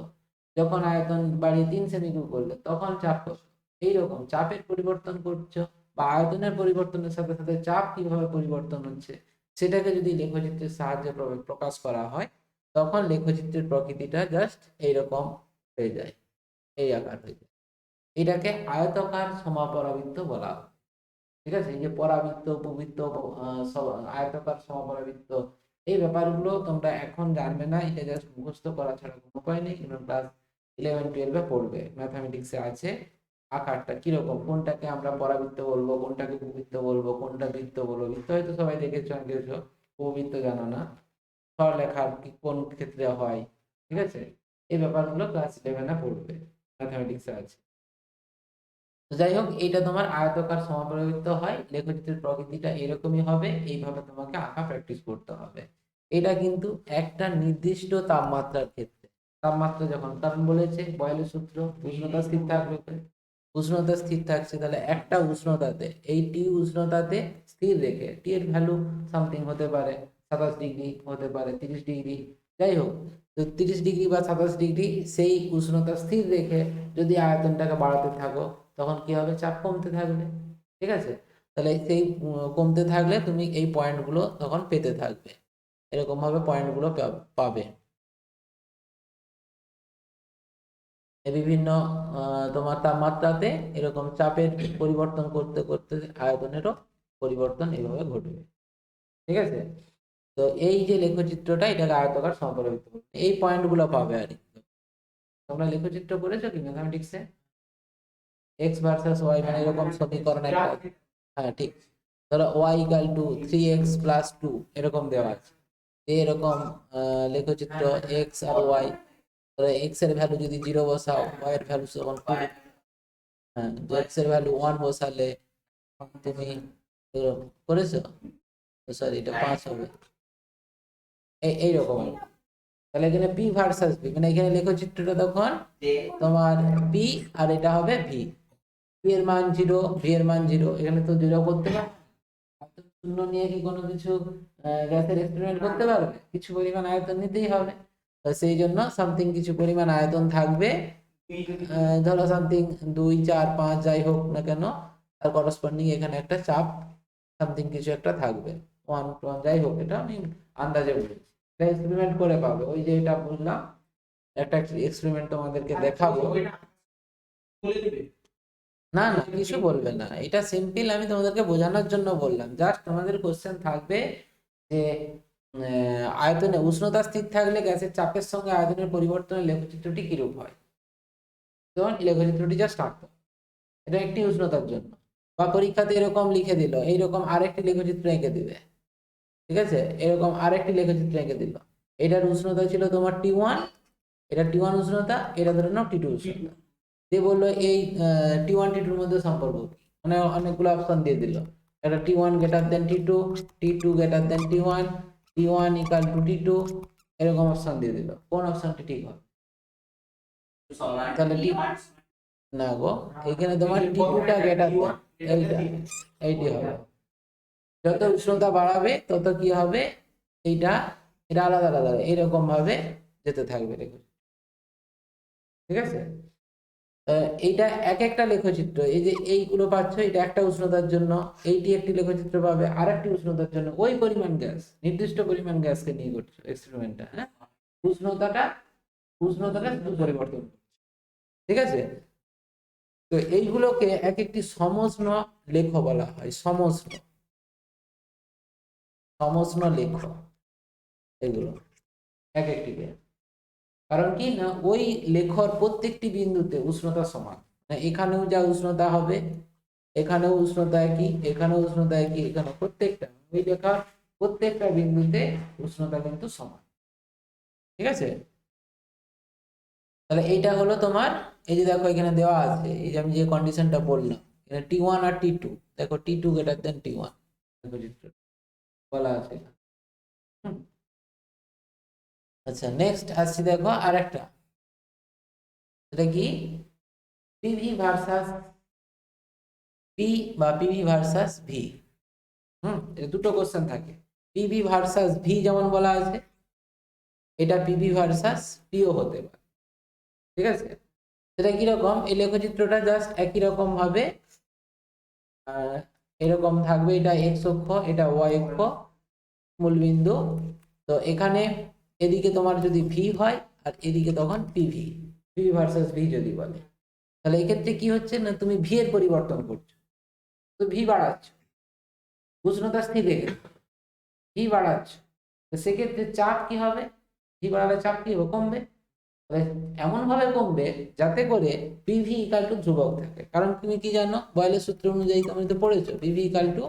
যখন আয়তন বাড়িয়ে 3 সেমি কিউব করলে তখন চাপ কত। এইরকম চাপের পরিবর্তন করছো বা আয়তনের পরিবর্তনের সাথে সাথে চাপ কিভাবে পরিবর্তন হচ্ছে সেটাকে যদি লেখচিত্রের সাহায্যে প্রকাশ করা হয়, তখন লেখচিত্রের প্রকৃতিটা জাস্ট এইরকম হয়ে যায়, এই আকার হয়ে যায়। এটাকে আয়তকার সমাপরাবৃত্ত বলা হয়। ঠিক আছে। এই যে পরাবৃত্ত উপবৃত্ত আয়তকার সমাপরাবৃত্ত, এই ব্যাপারগুলো তোমরা এখন জানবে না, এটা জাস্ট মুখস্থ করা ছাড়া কোনো উপায় নেই। কিন্তু ক্লাস 11-12 পড়বে, ম্যাথামেটিক্সে আছে আকারটা কিরকম, কোনটাকে আমরা পরাবৃত্ত বলবো, কোনটাকে উপবৃত্ত বলবো, কোনটা বৃত্ত বলবো। বৃত্ত হয়তো সবাই দেখেছো আঁকেছো, উপবৃত্ত জানো না, সরলেখার কোন ক্ষেত্রে হয়। ঠিক আছে। এই ব্যাপারগুলো ক্লাস 11-এ পড়বে, ম্যাথামেটিক্সে আছে। তো যাই হোক, এটা তোমার আয়তকার সমাপরাবৃত্ত হয়, লেখচিত্রের প্রকৃতিটা এরকমই হবে, এইভাবে তোমাকে আঁকা প্র্যাকটিস করতে হবে। এটা কিন্তু একটা নির্দিষ্ট তাপমাত্রার ক্ষেত্রে, তাপমাত্রা যখন, কারণ বলেছে বয়েলের সূত্র উষ্ণতা স্থির থাকবে, উষ্ণতা স্থির থাকছে, তাহলে একটা উষ্ণতাতে, এই টি উষ্ণতাতে স্থির রেখে, টি এর ভ্যালু সামথিং হতে পারে 27 ডিগ্রি, হতে পারে 30 ডিগ্রি, যাই হোক, তো 30 ডিগ্রি বা 27 ডিগ্রি সেই উষ্ণতা স্থির রেখে যদি আয়তনটাকে বাড়াতে থাকো তখন কি হবে, চাপ কমতে থাকবে। ঠিক আছে। তাহলে সেই কমতে থাকলে তুমি এই পয়েন্টগুলো তখন পেতে থাকবে, এরকম ভাবে পয়েন্টগুলো পাবে। বিভিন্ন তোমার তাপমাত্রাতে এরকম চাপের পরিবর্তন করতে করতে আয়তনেরও পরিবর্তন এভাবে ঘটবে। ঠিক আছে। তো এই যে লেখচিত্রটা, এটাকে আয়তকার সমাপরাবৃত্ত বলে। এই পয়েন্টগুলো পাবে আর কি। তোমরা লেখচিত্র করেছো কি ম্যাথামেটিক্সে, এক্স ভার্সাস ওয়াই, মানে এরকম সমীকরণ একটা, হ্যাঁ ঠিক, ধরো ওয়াই ইকাল টু 3x+2 এরকম দেওয়া আছে, এরকম লেখচিত্র এক্স আর ওয়াই, এক্স এর ভ্যালু যদি 0 বসাও, ওয়াই এর ভ্যালু তখন 2, হ্যাঁ, এক্স এর ভ্যালু 1 বসালে তুমি করেছো, সরি এটা 5 হবে, এইরকম। তাহলে এখানে পি ভার্সাস ভি, মানে এখানে লেখচিত্রটা তখন তোমার পি আর এটা হবে ভি। পি এর মান 0, ভি এর মান 0, এখানে তো 0 করতে পারবে, শূন্য নিয়ে কি কোনো কিছু গ্যাসের এক্সপেরিমেন্ট করতে পারবে? কিছু পরিমাণ আয়তন নিতেই হবে। তো সেই জন্য সামথিং কিছু পরিমাণ আয়তন থাকবে, ধরো সামথিং 2, 4, 5 যাই হোক না কেন, তার করসপন্ডিং এখানে একটা চাপ সামথিং কিছু একটা থাকবে, 1 যাই হোক, এটা আমি আন্দাজে বলেছি। এটা এক্সপেরিমেন্ট করে পাবে, ওই যে এটা বললাম একটা এক্সপেরিমেন্ট তোমাদেরকে দেখাবো। না না কিছু বলবে না, এটা সিম্পল, আমি তোমাদেরকে বোঝানোর জন্য বললাম। জাস্ট তোমাদের কোশ্চেন থাকবে যে আয়তনে উষ্ণতা স্থির থাকলে গ্যাসের চাপের সঙ্গে আয়তনের পরিবর্তনের লেখচিত্রটি কিরূপ হয়, তখন লেখচিত্রটি জাস্ট আঁকতে, এটা একটি উষ্ণতার জন্য। বা পরীক্ষাতে এরকম লিখে দিল, এইরকম আরেকটি লেখচিত্র এঁকে দিবে, ঠিক আছে, এরকম আরেকটি লেখচিত্র এঁকে দিল, এটার উষ্ণতা ছিল তোমার T1, এটা T1 উষ্ণতা, এটা ধরে নাও T2 উষ্ণতা, দিয়ে বললো এই T1 T2 এর মধ্যে সম্পর্ক কি, মানে অনেকগুলো অপশন দিয়ে দিল, এটা T1 greater than T2, T2 greater than T1, T1 equal to T2, এরকম অপশন দিয়ে দিল, কোন অপশনটি ঠিক হবে? তাহলে না গো, এখানে তোমার T2টা গ্রেটার দেন এইটি হবে। যত উষ্ণতা বাড়াবে তত কি হবে, এইটা এটা আলাদা আলাদা এইরকম ভাবে যেতে থাকবে, দেখো, ঠিক আছে। এইটা এক একটা লেখচিত্র, এই যে এইগুলো পাচ্ছ, এটা একটা উষ্ণতার জন্য, এইটি একটি লেখচিত্র পাবে আর একটি উষ্ণতার জন্য, ওই পরিমাণ গ্যাস, নির্দিষ্ট পরিমাণ গ্যাসকে নিয়ে করছো এক্সপেরিমেন্টটা, হ্যাঁ, উষ্ণতাটা শুধু পরিবর্তন, ঠিক আছে। তো এইগুলোকে এক একটি সমষ্ণ লেখ বলা হয়, সমষ্ণ লেখ এগুলো এক একটিকে, কারণ কি না ওই লেখর প্রত্যেকটি বিন্দুতে উষ্ণতা সমান, এখানেও যা উষ্ণতা হবে, এখানেও উষ্ণতা একই, এখানেও উষ্ণতা একই, এখানে প্রত্যেকটা ওই লেখার প্রত্যেকটা বিন্দুতে উষ্ণতা কিন্তু সমান, ঠিক আছে। তাহলে এইটা হলো তোমার, এই যে দেখো এখানে দেওয়া আছে, এই যে আমি যে কন্ডিশনটা বললাম, এখানে T1 আর T2, দেখো T2 গ্রেটার দেন T1 বলা আছে। আচ্ছা নেক্সট আসছি, দেখো আরেকটা, এটা কি পিভি ভার্সাস পি বা পিভি ভার্সাস ভি। এটা দুটো কোশ্চেন থাকে, পিভি ভার্সাস ভি যেমন বলা আছে, এটা পিভি ভার্সাস পিও হতে পারে, ঠিক আছে। এটা কিরকম, এই লেখচিত্রটা জাস্ট একই রকম ভাবে এরকম থাকবে, এটা এক্স অক্ষ, এটা ওয়াই অক্ষ, মূলবিন্দু। তো এখানে এদিকে তোমার যদি ভি হয় আর এদিকে তখন পিভি, পিভি ভার্সাস ভি যদি বলে, তাহলে এক্ষেত্রে কি হচ্ছে না, তুমি ভি এর পরিবর্তন করছো, তো ভি বাড়াচ্ছ, উষ্ণতা স্থির রেখে ভি বাড়াচ্ছ, তো সেক্ষেত্রে চাপ কি হবে, ভি বাড়ালে চাপ কি হবে, কমবে। এমন ভাবে কমবে যাতে করে পিভি ইকাল টু ধ্রুবক থাকে, কারণ তুমি কি জানো, বয়েলের সূত্র অনুযায়ী তুমি তো পড়েছো, পিভি ইকাল টু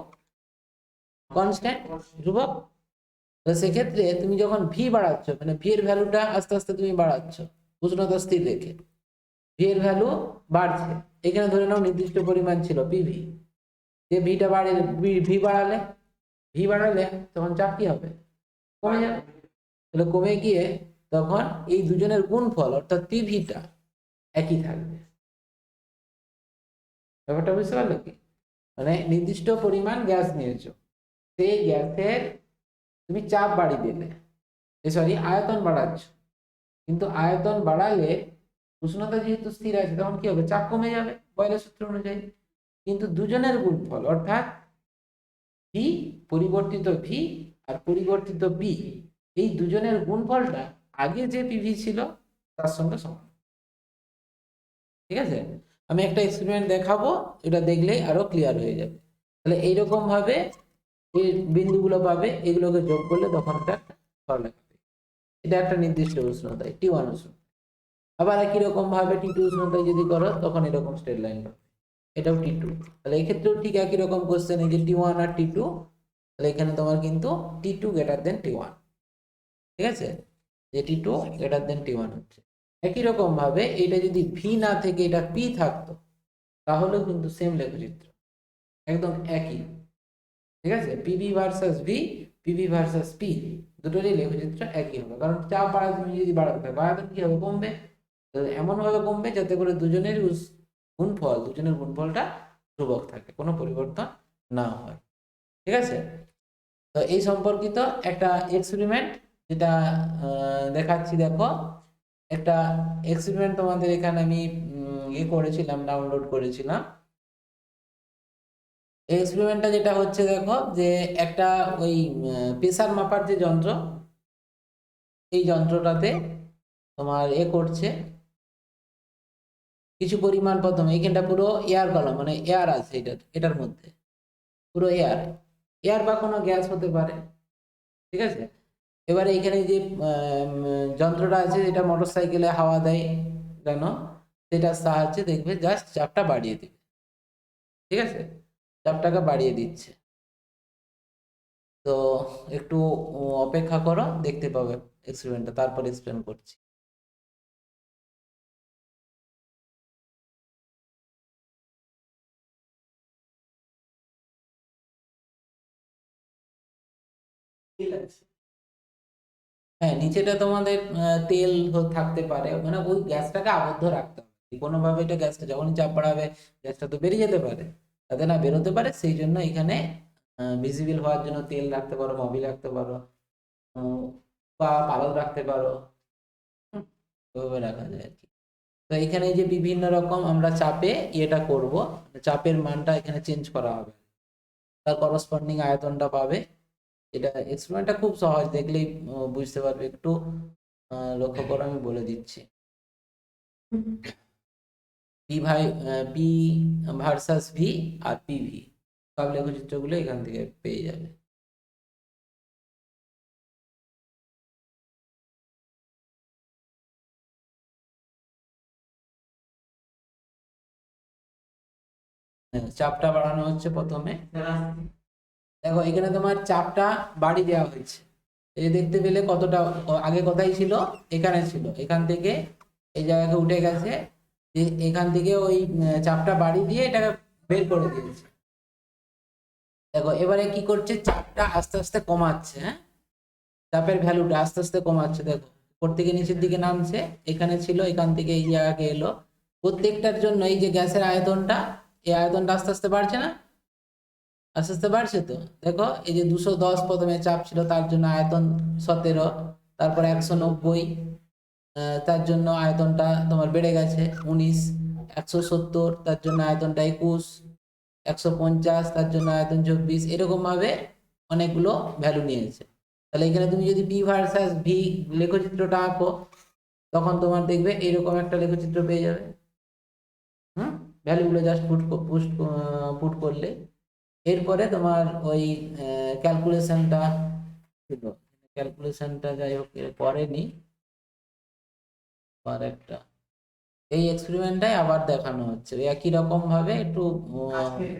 কনস্ট্যান্ট, ধ্রুবক। তো সেক্ষেত্রে তুমি যখন ভি বাড়াচ্ছ, মানে ভি এর ভ্যালুটা আস্তে আস্তে তুমি বাড়াচ্ছ উষ্ণতা স্থির রেখে, ভি এর ভ্যালু বাড়ছে, এখানে ধরে নাও নির্দিষ্ট পরিমাণ ছিল পিভি, যে ভিটা বাড়ে, ভি বাড়ালে তখন চাপ কি হবে, কমে যাবে। তাহলে কমে গিয়ে তখন এই দুজনের গুণফল অর্থাৎ পিভিটা একই থাকবে, ব্যাপারটা বুঝতে পারলে কি, মানে নির্দিষ্ট পরিমাণ গ্যাস নিয়েছো, সেই গ্যাসের তুমি চাপ বাড়িয়ে দিলে, সরি আয়তন বাড়াচ্ছ, কিন্তু আয়তন বাড়ালে উষ্ণতা যেহেতু স্থির আছে তখন কি হবে, চাপ কমে যাবে বয়েলের সূত্র অনুযায়ী, কিন্তু দুজনের গুণফল অর্থাৎ ভি পরিবর্তিত ভি আর পরিবর্তিত পি, এই দুজনের গুণফলটা আগে যে পিভি ছিল তার সঙ্গে সমান, ঠিক আছে। আমি একটা এক্সপেরিমেন্ট দেখাবো, এটা দেখলেই আরো ক্লিয়ার হয়ে যাবে। তাহলে এইরকম ভাবে এই বিন্দুগুলো পাবে, এগুলোকে যোগ করলে তখন একটা সরলরেখা পাবে। এটা একটা নির্দিষ্ট উষ্ণতায় T1 উষ্ণতা, আবার একই রকম ভাবে T2 উষ্ণতায় যদি করো তখন এরকম স্ট্রেট লাইন পাবে, এটাও T2। তাহলে এক্ষেত্রেও ঠিক একই রকম কোশ্চেন, এই যে T1 আর T2, তাহলে এখানে তোমার কিন্তু T2 গ্রেটার দেন T1, ঠিক আছে, যে T2 গ্রেটার দেন T1 হচ্ছে। একই রকম ভাবে এটা যদি ভি না থেকে এটা পি থাকতো, তাহলেও কিন্তু সেম লেখচিত্র, একদম একই, ঠিক আছে, PV versus V, PV versus P, দুটোরই লেখচিত্র একই হবে, কারণ চাপ বাড়াতে তুমি যদি বাড়াতে থাকো আয়তন কি হবে, কমবে। তো এমন ভাবে কমবে যাতে করে দুজনের গুণফলটা ধ্রুবক থাকে, কোনো পরিবর্তন না হয়। ঠিক আছে, তো এই সম্পর্কিত একটা এক্সপেরিমেন্ট যেটা দেখাচ্ছি, দেখো একটা এক্সপেরিমেন্ট তোমাদের এখানে আমি করেছিলাম, ডাউনলোড করেছিলাম। এই এক্সপেরিমেন্টটা যেটা হচ্ছে, দেখো যে একটা ওই প্রেসার মাপার যে যন্ত্র, এই যন্ত্রটাতে তোমার করছে কিছু পরিমাণ, প্রথমে এইখানটা পুরো এয়ার কলাম, মানে এয়ার আছে এটার মধ্যে পুরো এয়ার, এয়ার বা কোনো গ্যাস হতে পারে। ঠিক আছে, এবারে এখানে যে যন্ত্রটা আছে, যেটা মোটর সাইকেলে হাওয়া দেয় কেন, সেটার সাহায্যে দেখবে জাস্ট চাপটা বাড়িয়ে দিবে। ঠিক আছে, চাপটাকে বাড়িয়ে দিচ্ছে। তো একটু অপেক্ষা করো, দেখতে পাবে এক্সপেরিমেন্টটা, তারপর এক্সপ্লেন করছি। ঠিক আছে, হ্যাঁ, নিচেটা তোমাদের তেল থাকতে পারে, মানে ওই গ্যাসটাকে আবদ্ধ রাখতে হবে কোনোভাবে। এটা গ্যাসটা যখনই চাপ বাড়াবে, গ্যাসটা তো বেরিয়ে যেতে পারে, যাতে না বেরোতে পারে সেই জন্য এখানে ভিজিবল হওয়ার জন্য তেল রাখতে পারো, মোবিল রাখতে পারো, উম, বা পালক রাখতে পারো। হুম, ওইভাবে রাখা যায় আর কি। তো এখানে যে বিভিন্ন রকম আমরা চাপে এটা করব, চাপের মানটা এখানে চেঞ্জ করা হবে, তার করসপন্ডিং আয়তনটা পাবে। এটা এক্সপেরিমেন্টটা খুব সহজ, দেখলেই বুঝতে পারবে। একটু লক্ষ্য করো, আমি বলে দিচ্ছি। পি ভাই, পি ভার্সাস ভি আর পিভি, সব লেখচিত্রগুলো এখান থেকে পেয়ে যাবে। হ্যাঁ, চাপটা বাড়ানো হচ্ছে প্রথমে। দেখো এখানে তোমার চাপটা বাড়ি দেওয়া হয়েছে, এই যে দেখতে পেলে কতটা, আগে কোথায় ছিল, এখানে ছিল, এখান থেকে এই জায়গাকে উঠে গেছে, এখান থেকে ওই চাপটা বাড়ি দিয়ে এটাকে বের করে দিয়েছে। দেখো এবারে কি করছে, চাপটা আস্তে আস্তে কমাচ্ছে। হ্যাঁ, চাপের ভ্যালুটা আস্তে আস্তে কমাচ্ছে, দেখো উপর থেকে নিচের দিকে নামছে, এখানে ছিল, এখান থেকে এই জায়গাকে এলো। প্রত্যেকটার জন্য এই যে গ্যাসের আয়তনটা, এই আয়তনটা আস্তে আস্তে বাড়ছে না, আস্তে আস্তে বাড়ছে। তো দেখো এই যে 210 প্রথমে চাপ ছিল, তার জন্য আয়তন 17, তারপর 190, তার জন্য আয়তনটা তোমার বেড়ে গেছে 19, 170 তার জন্য আয়তনটা 21, 150 তার জন্য আয়তন 24, এরকম ভাবে অনেকগুলো ভ্যালু নিয়েছে। তাহলে এখানে তুমি যদি পি ভার্সাস ভি লেখচিত্রটা আঁকো, তখন তোমার দেখবে এরকম একটা লেখচিত্র পেয়ে যাবে। হুম, ভ্যালুগুলো জাস্ট পুট করলে, এরপরে তোমার ওই ক্যালকুলেশনটা ছিল, ক্যালকুলেশনটা যাই হোক করেনি, আর একটা এই এক্সপেরিমেন্টটাই আবার দেখানো হচ্ছে একই রকম ভাবে, একটু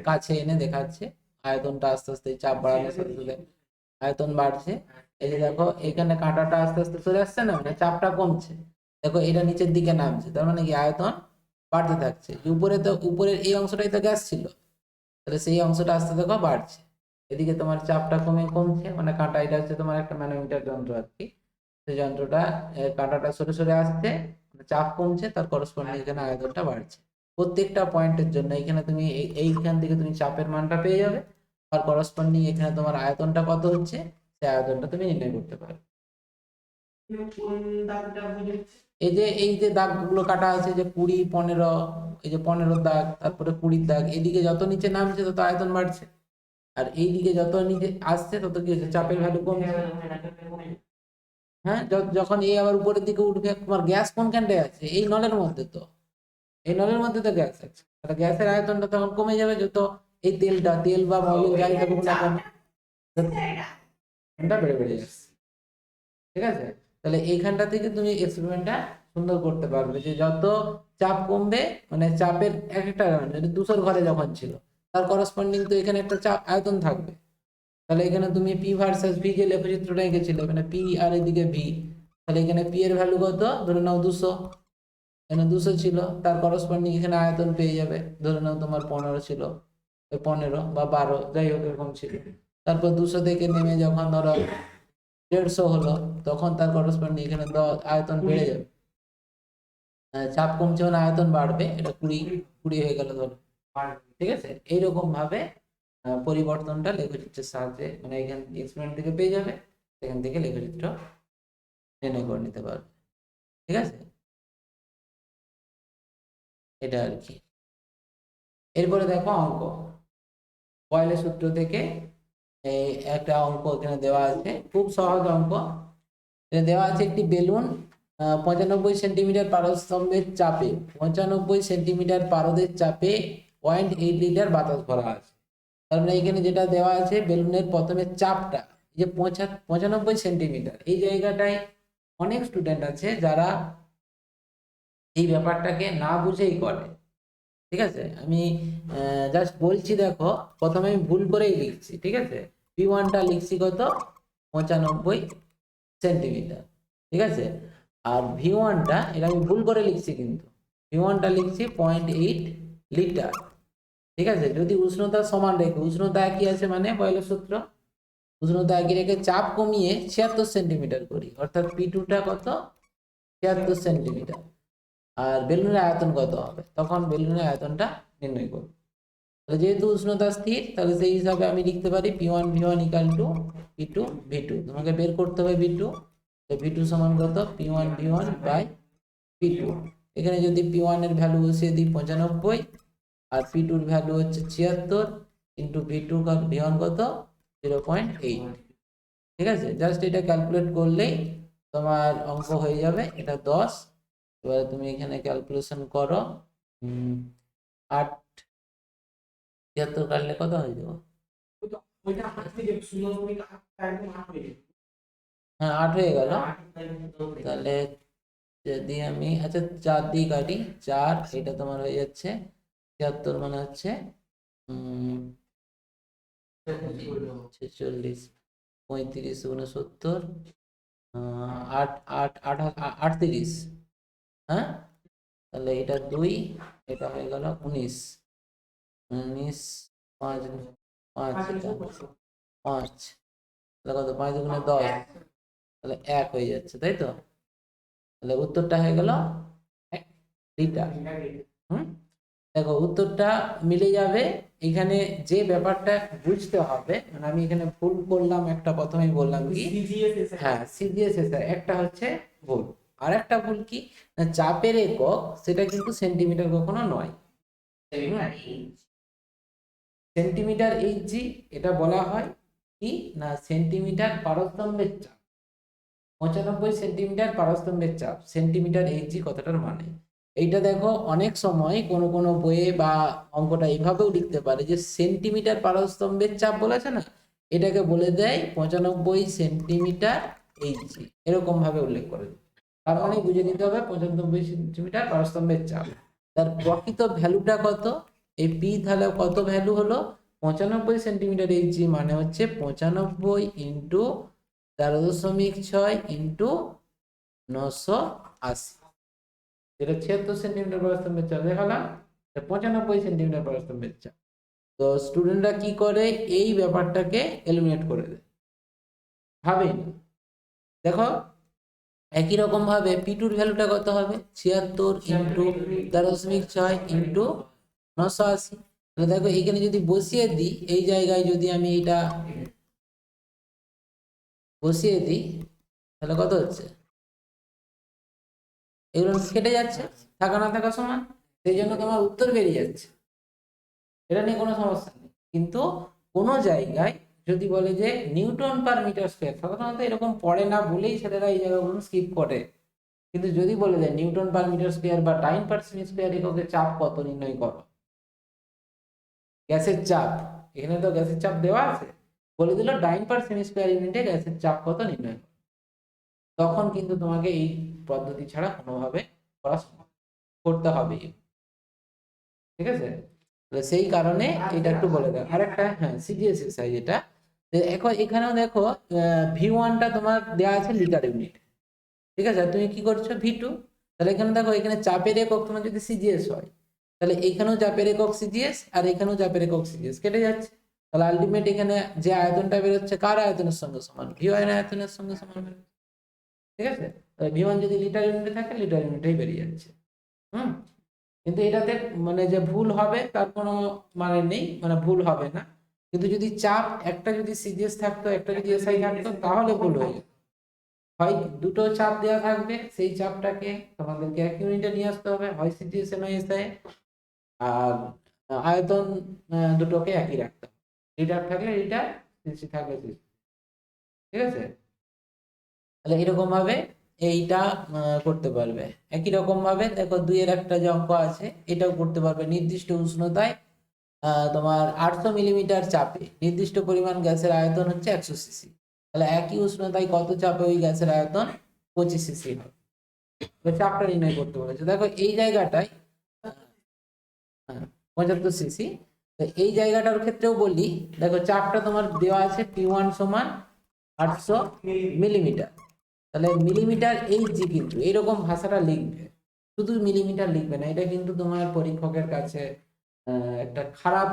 কাছে এনে দেখাচ্ছে। আয়তনটা আস্তে আস্তে, চাপ বাড়ানোর সাথে সাথে আয়তন বাড়ছে। এই যে দেখো এখানে কাঁটাটা আস্তে আস্তে চলে আসছে না, মানে চাপটা কমছে। দেখো এটা নিচের দিকে নামছে, তার মানে কি আয়তন বাড়তে থাকছে। উপরে তো, উপরের এই অংশটাই তো গ্যাস ছিল, তাহলে সেই অংশটা আস্তে দেখো বাড়ছে। এদিকে তোমার চাপটা কমছে, মানে কাঁটা, এটা হচ্ছে তোমার একটা ম্যানোমিটার যন্ত্র আর কি। সেই যন্ত্রটা কাঁটাটা সরে সরে আসছে, চাপ কমছে, তার করসপন্ডিং এখানে আয়তনটা বাড়ছে। প্রত্যেকটা পয়েন্টের জন্য এখানে তুমি এইখান থেকে তুমি চাপের মানটা পেয়ে যাবে, আর করসপন্ডিং এখানে তোমার আয়তনটা কত হচ্ছে, সেই আয়তনটা তুমি নির্ণয় করতে পারবে। এই যে দাগগুলো কাটা আছে, যে 20, 15, এই যে 15 দাগ, তারপরে 20 দাগ, এদিকে যত নিচে নামছে তত আয়তন বাড়ছে, আর এইদিকে যত নিচে আসছে তত কি হচ্ছে, চাপের ভ্যালু কমছে। হ্যাঁ, যখন এই আবার উপরের দিকে উঠবে, তোমার গ্যাস কোনখানটায় আছে, এই নলের মধ্যে তো, এই নলের মধ্যে তো গ্যাস আছে, আর গ্যাসের আয়তনটা তখন কমে যাবে, যত এই তেল বা মবিল যাই থাকুক না কেন, ঠান্ডা বেড়ে বেড়ে যাচ্ছে। ঠিক আছে, তাহলে এইখানটা থেকে তুমি এক্সপেরিমেন্টটা সুন্দর করতে পারবে, যে যত চাপ কমবে, মানে চাপের এক একটা, ধূসর ঘরে যখন ছিল, তার করসপন্ডিং তো এখানে একটা চাপ আয়তন থাকবে। তাহলে এখানে তুমি পি ভার্সাস ভি যে লেখচিত্রটা এঁকেছিলে, মানে পি আর এদিকে ভি, তাহলে এখানে পি এর ভ্যালু কত, ধরে নাও 200, এখানে 200 ছিল, তার করসপন্ডিং এখানে আয়তন পেয়ে যাবে, ধরে নাও তোমার 15 ছিল, 15 বা 12 যাই হোক এরকম ছিল। তারপর 200 থেকে নেমে যখন ধরো 150 হলো, তখন তার করসপন্ডিং এখানে আয়তন বেড়ে যাবে। চাপ কমছে মানে আয়তন বাড়বে, এটা 20 হয়ে গেল ধরো। ঠিক আছে, এইরকম ভাবে পরিবর্তনটা লেখচিত্রের সাহায্যে, মানে এখান এক্সপেরিমেন্ট থেকে পেয়ে যাবে, সেখান থেকে লেখচিত্র নির্ণয় করে নিতে পারবে। ঠিক আছে, এটা আর কি। এরপরে দেখো অঙ্ক, বয়েলের সূত্র থেকে এই একটা অঙ্ক এখানে দেওয়া আছে, খুব সহজ অঙ্ক। এখানে দেওয়া আছে একটি বেলুন 95 সেন্টিমিটার পারস্তম্ভের চাপে, 95 সেন্টিমিটার পারদের চাপে 0.8 লিটার বাতাস ভরা আছে। তার মানে এখানে যেটা দেওয়া আছে, বেলুনের প্রথমে চাপটা যে 95 সেন্টিমিটার, এই জায়গাটায় অনেক স্টুডেন্ট আছে যারা এই ব্যাপারটাকে না বুঝেই করে। ঠিক আছে, আমি জাস্ট বলছি, দেখো প্রথমে আমি ভুল করেই লিখছি। ঠিক আছে, P1টা লিখছি কত, 95 সেন্টিমিটার। ঠিক আছে, আর V1টা এটা আমি ভুল করে লিখছি, কিন্তু V1টা লিখছি 0.8 লিটার। ঠিক আছে, যদি উষ্ণতা সমান রেখে, উষ্ণতা একই আছে মানে বয়েলের সূত্র, উষ্ণতা একই রেখে চাপ কমিয়ে 76 সেন্টিমিটার করি, অর্থাৎ P2টা কত, 76 সেন্টিমিটার। আর বেলুনের আয়তন কত হবে, তখন বেলুনের আয়তনটা নির্ণয় করব। তাহলে যেহেতু উষ্ণতা স্থির, তাহলে সেই হিসাবে আমি লিখতে পারি P1 V1 equal to P2 V2। তোমাকে বের করতে হবে V2, তো V2 সমান কত, P1 V1 বাই P2। এখানে যদি P1 এর ভ্যালু বসিয়ে দিই 95, আর P2 এর ভ্যালু হচ্ছে 76, ইন্টু V2 V1 কত, 0.8। ঠিক আছে, জাস্ট এটা ক্যালকুলেট করলেই তোমার অঙ্ক হয়ে যাবে, এটা 10। এবারে তুমি এখানে ক্যালকুলেশন করো, 8 76 কাটলে কত হয়ে যাবে, হ্যাঁ 8 হয়ে গেল। তাহলে যদি আমি আচ্ছা 4 দিয়ে কাটি, 4 এটা তোমার হয়ে যাচ্ছে 76, মানে হচ্ছে 46, 35 69, 8 8 38। হ্যাঁ, তাহলে এটা 2, এটা হয়ে গেল 19, 19 5 5 5, তাহলে কত, 5 দুগুণে 10, তাহলে 1 হয়ে যাচ্ছে, তাই তো। তাহলে উত্তরটা হয়ে গেল 1 লিটার। দেখো উত্তরটা মিলে যাবে। এখানে যে ব্যাপারটা বুঝতে হবে, মানে আমি এখানে ভুল করলাম একটা, প্রথমেই বললাম কি, হ্যাঁ সিজিএসএসআই একটা হচ্ছে ভুল, আর একটা ভুল কি, না চাপের একক সেটা কিন্তু সেন্টিমিটার কখনো নয়, সেন্টিমিটার এইচজি এটা বলা হয় কি না, সেন্টিমিটার পারস্তম্ভের চাপ, 95 সেন্টিমিটার পারস্তম্ভের চাপ, সেন্টিমিটার এইচজি কথাটার মানে। এইটা দেখো অনেক সময় কোনো কোনো বইয়ে বা অঙ্কটা এইভাবেও লিখতে পারে যে সেন্টিমিটার পারস্তম্ভের চাপ বলেছে না, এটাকে বলে দেয় 95 সেন্টিমিটার এইচজি, এরকম ভাবে উল্লেখ করে দেয়। তার মানে বুঝে নিতে হবে 95 সেন্টিমিটার পারস্তম্ভের চাপ, তার প্রকৃত ভ্যালুটা কত, এই পি তাহলে কত ভ্যালু হলো, 95 সেন্টিমিটার এইচজি মানে হচ্ছে 95 ইন্টু 13.6 ইন্টু 980, যেটা 76 সেন্টিমিটার পারস্তম্ভের চাপ দেখালাম, 95 সেন্টিমিটার পারস্তম্ভের চাপ। তো স্টুডেন্টরা কি করে, এই ব্যাপারটাকে এলিমিনেট করে দেয়, ভাবেই না। দেখো একই রকম ভাবে P2 ভ্যালুটা কত হবে, 76 ইন্টু 13.6 ইন্টু 980। তাহলে দেখো এখানে যদি বসিয়ে দিই, এই জায়গায় যদি আমি এটা বসিয়ে দিই, তাহলে কত হচ্ছে, এগুলো কেটে যাচ্ছে, থাকা না থাকা সমান, সেই জন্য তোমার উত্তর বেরিয়ে যাচ্ছে, এটা নিয়ে কোনো সমস্যা নেই। কিন্তু কোনো জায়গায় যদি বলে যে নিউটন পার মিটার স্কোয়ার, সাধারণত এরকম পড়ে না বলেই ছেলেরা এই জায়গাগুলো স্কিপ করে, কিন্তু যদি বলে দেয় নিউটন পার মিটার স্কোয়ার বা টাইম পার সেমি স্কোয়ার এককে চাপ কত নির্ণয় করো, গ্যাসের চাপ, এখানে তো গ্যাসের চাপ দেওয়া আছে, বলে দিল ডাইন পার সেমি স্কোয়ার ইউনিটে গ্যাসের চাপ কত নির্ণয় করো, তখন কিন্তু তোমাকে এই পদ্ধতি ছাড়া কোনোভাবে করা সম্ভব, করতে হবে। ঠিক আছে, সেই কারণে এটা একটু বলে দাও। আরেকটা হ্যাঁ সিজিএসএসআই যেটা, এখন এখানেও দেখো V1টা তোমার দেওয়া আছে লিটার ইউনিট। ঠিক আছে, তুমি কি করছো V2, তাহলে এখানে দেখো এখানে চাপের একক তোমার যদি সিজিএস হয়, তাহলে এখানেও চাপের একক সিজিএস আর এখানেও চাপের একক সিজিএস, কেটে যাচ্ছে, তাহলে আলটিমেট এখানে যে আয়তনটা বেরোচ্ছে কার আয়তনের সঙ্গে সমান, V1 আয়তনের সঙ্গে সমান বেরোচ্ছে। ঠিক আছে, তাহলে V1 যদি লিটার ইউনিটে থাকে লিটার ইউনিটেই বেরিয়ে যাচ্ছে। কিন্তু এটাতে মানে যে ভুল হবে তার কোনো মানে নেই, মানে ভুল হবে না। কিন্তু যদি চাপ একটা যদি সিজিএস থাকতো একটা যদি এসআই থাকতো তাহলে ভুল হয়ে যেত। হয় দুটো চাপ দেওয়া থাকবে, সেই চাপটাকে তোমাদেরকে এক ইউনিটে নিয়ে আসতে হবে, হয় সিজিএস নয় এসআই। আর আয়তন দুটোকে একই রাখতে হবে, লিটার থাকলে লিটার, সিসি থাকলে সিসি। ঠিক আছে, তাহলে এরকম ভাবে এইটা করতে পারবে। একই রকম ভাবে দেখো 2 এর একটা যে অঙ্ক আছে এটাও করতে পারবে। নির্দিষ্ট উষ্ণতায় তোমার 800 মিলিমিটার চাপে নির্দিষ্ট পরিমাণ গ্যাসের আয়তন হচ্ছে 100 সিসি। তাহলে একই উষ্ণতায় কত চাপে ওই গ্যাসের আয়তন 25 সিসি হবে। তো চাপটা নির্ণয় করতে বলেছে। দেখো এই জায়গাটায় 75 সিসি। তো এই জায়গাটার ক্ষেত্রেও বলি, দেখো চাপটা তোমার দেওয়া আছে P1 সমান 800 মিলিমিটার। তাহলে মিলিমিটার এইচজি, কিন্তু এইরকম ভাষাটা লিখবে, শুধু মিলিমিটার লিখবে না। এটা কিন্তু তোমার পরীক্ষকের কাছে একটা খারাপ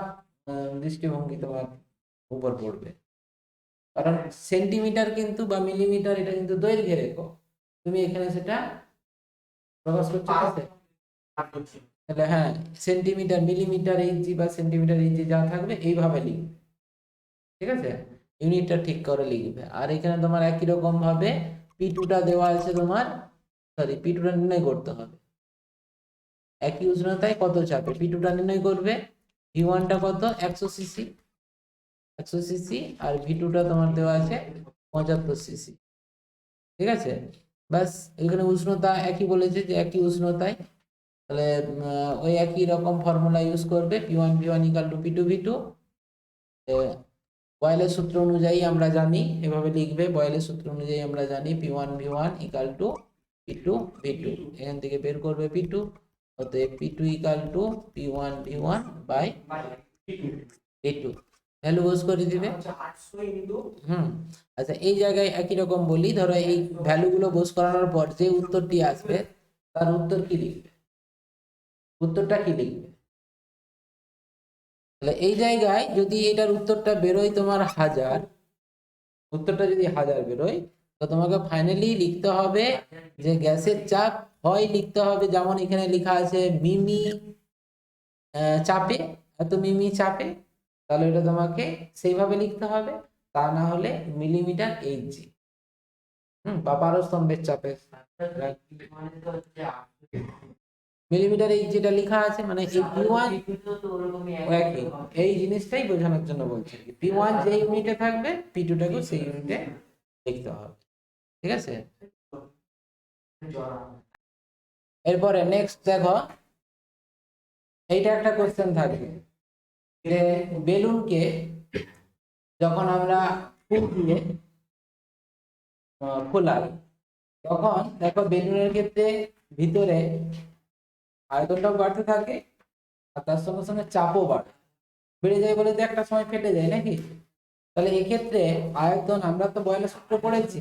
দৃষ্টিভঙ্গি তোমার উপর পড়বে। কারণ সেন্টিমিটার কিন্তু বা মিলিমিটার এটা কিন্তু দৈর্ঘ্যের একক, তুমি এখানে সেটা প্রকাশ করছো। তাহলে হ্যাঁ, সেন্টিমিটার মিলিমিটার ইঞ্চি বা সেন্টিমিটার ইঞ্চি যা থাকবে এইভাবে লিখবে। ঠিক আছে, ইউনিটটা ঠিক করে লিখবে। আর এখানে তোমার একই রকম ভাবে P2টা দেওয়া আছে তোমার, সরি P2টা নির্ণয় করতে হবে। একই উষ্ণতায় কত চাপে P2টা নির্ণয় করবে। V1টা কত 100 সিসি, 100 সিসি, আর V2টা তোমার দেওয়া আছে 75 সিসি। ঠিক আছে, বাস এখানে উষ্ণতা একই বলেছে যে একই উষ্ণতায়, তাহলে ওই একই রকম ফর্মুলা ইউজ করবে, P1 V1 equal to P2 V2। বয়েলের সূত্র অনুযায়ী আমরা জানি এভাবে লিখবে, বয়েলের সূত্র অনুযায়ী আমরা জানি P1 V1 equal to P2 V2। এখান থেকে বের করবে P2, অতএব P2 equal to P1 V1 by P2, value বস করে দিবে। আচ্ছা, এই জায়গায় একই রকম বলি, ধরো এই ভ্যালুগুলো বস করানোর পর যে উত্তরটি আসবে তার উত্তর কি লিখবে, উত্তরটা কি লিখবে। তাহলে এই জায়গায় যদি এটার উত্তরটা বেরোয় তোমার 1000, উত্তরটা যদি 1000 বেরোয়, তো তোমাকে ফাইনালি লিখতে হবে যে গ্যাসের চাপ হয় লিখতে হবে যেমন এখানে লেখা আছে মিমি চাপে, এত মিমি চাপে, তাহলে এটা তোমাকে সেইভাবে লিখতে হবে। তা না হলে মিলিমিটার এইচজি বা পারস্তম্ভের চাপে, মিলিমিটার এই যেটা লেখা আছে মানে এই P1 এই জিনিসটাই বোঝানোর জন্য বলছি। P1 যে ইউনিটে থাকবে P2টাকেও সেই ইউনিটে লিখতে হবে। ঠিক আছে, এরপরে নেক্সট দেখো, এইটা একটা কোশ্চেন থাকবে যে বেলুনকে যখন আমরা ফুল দিয়ে ফোলাই, তখন দেখো বেলুনের ক্ষেত্রে ভিতরে আয়তনটাও বাড়তে থাকে আর তার সঙ্গে সঙ্গে চাপও বাড়ে, বেড়ে যায় বলে তো একটা সময় ফেটে যায় নাকি। তাহলে এক্ষেত্রে আয়তন, আমরা তো বয়লের সূত্র পড়েছি,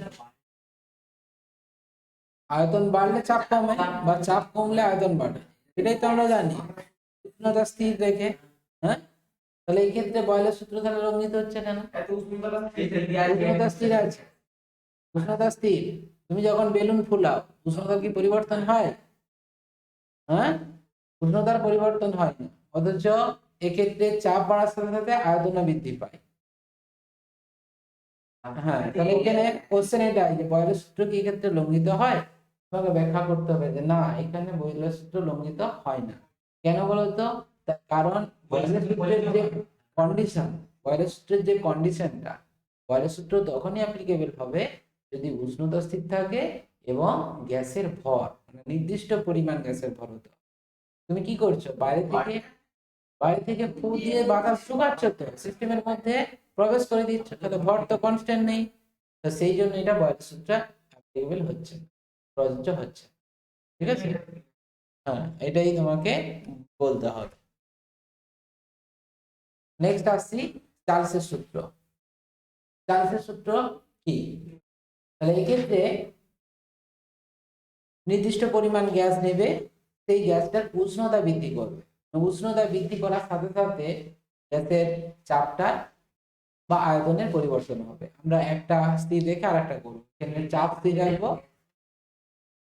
আয়তন বাড়লে চাপ কমে বা চাপ কমলে আয়তন বাড়ে, এটাই তো আমরা জানি উষ্ণতা স্থির রেখে। হ্যাঁ, তাহলে এই ক্ষেত্রে বয়লের সূত্র তাহলে লঙ্ঘিত হচ্ছে কেন? উষ্ণতা স্থির আছে, উষ্ণতা স্থির। তুমি যখন বেলুন ফুলাও উষ্ণতার কি পরিবর্তন হয়? হ্যাঁ, উষ্ণতার পরিবর্তন হয় না, অথচ এক্ষেত্রে চাপ বাড়ার সাথে সাথে আয়তন বৃদ্ধি পায়। হ্যাঁ, তাহলে এখানে কোশ্চেন এটা যে বয়লের সূত্র কি এক্ষেত্রে লঙ্ঘিত হয়, তোমাকে ব্যাখ্যা করতে হবে যে না, এখানে বয়লের সূত্র লঙ্ঘিত হয় না। কেন বলতো? তার কারণ বয়লের সূত্রের যে কন্ডিশন, বয়লের সূত্রের যে কন্ডিশনটা, বয়লের সূত্র তখনই অ্যাপ্লিকেবল হবে যদি উষ্ণতা স্থির থাকে এবং গ্যাসের ভর মানে নির্দিষ্ট পরিমাণ গ্যাসের ভর হতে হবে। তুমি কি করছো, বাইরে থেকে ফু দিয়ে বাতাস ঢুকাচ্ছ, তো সিস্টেমের মধ্যে প্রবেশ করে দিচ্ছ, তাহলে ভর তো কনস্ট্যান্ট নেই। তো সেই জন্য এটা বয়লের সূত্র অ্যাপ্লিকেবল হচ্ছে, প্রযোজ্য হচ্ছে। ঠিক আছে, হ্যাঁ, এটাই তোমাকে বলতে হবে। নেক্সট আসছি চার্লসের সূত্র। চার্লসের সূত্র কি? তাহলে এক্ষেত্রে নির্দিষ্ট পরিমাণ গ্যাস নেবে, সেই গ্যাসটার উষ্ণতা বৃদ্ধি করবে, উষ্ণতা বৃদ্ধি করার সাথে সাথে গ্যাসের চাপটা বা আয়তনের পরিবর্তন হবে। আমরা একটা স্থির রেখে আর একটা করবো, এখানে চাপ স্থির রাখবো।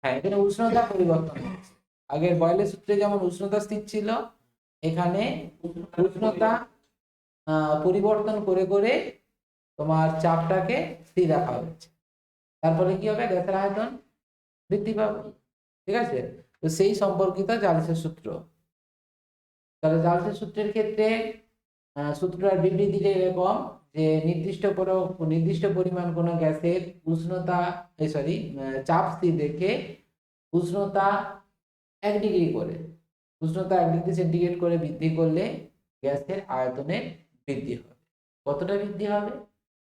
হ্যাঁ, এখানে উষ্ণতা পরিবর্তন হচ্ছে। আগের বয়লের সূত্রে যেমন উষ্ণতা স্থির ছিল, এখানে উষ্ণতা পরিবর্তন করে করে তোমার চাপটাকে স্থির রাখা হচ্ছে। তারপরে কি হবে, গ্যাসের আয়তন বৃদ্ধি পাবে। ঠিক আছে, তো সেই সম্পর্কিত জালিসের সূত্র। তাহলে জালিসের সূত্রের ক্ষেত্রে সূত্রটার বিবৃতিটা এরকম যে নির্দিষ্ট পরিমাণ কোনো গ্যাসের উষ্ণতা চাপ স্থির রেখে উষ্ণতা 1 ডিগ্রি করে, উষ্ণতা 1 ডিগ্রি সেন্টিগ্রেড করে বৃদ্ধি করলে গ্যাসের আয়তনের বৃদ্ধি হবে। কতটা বৃদ্ধি হবে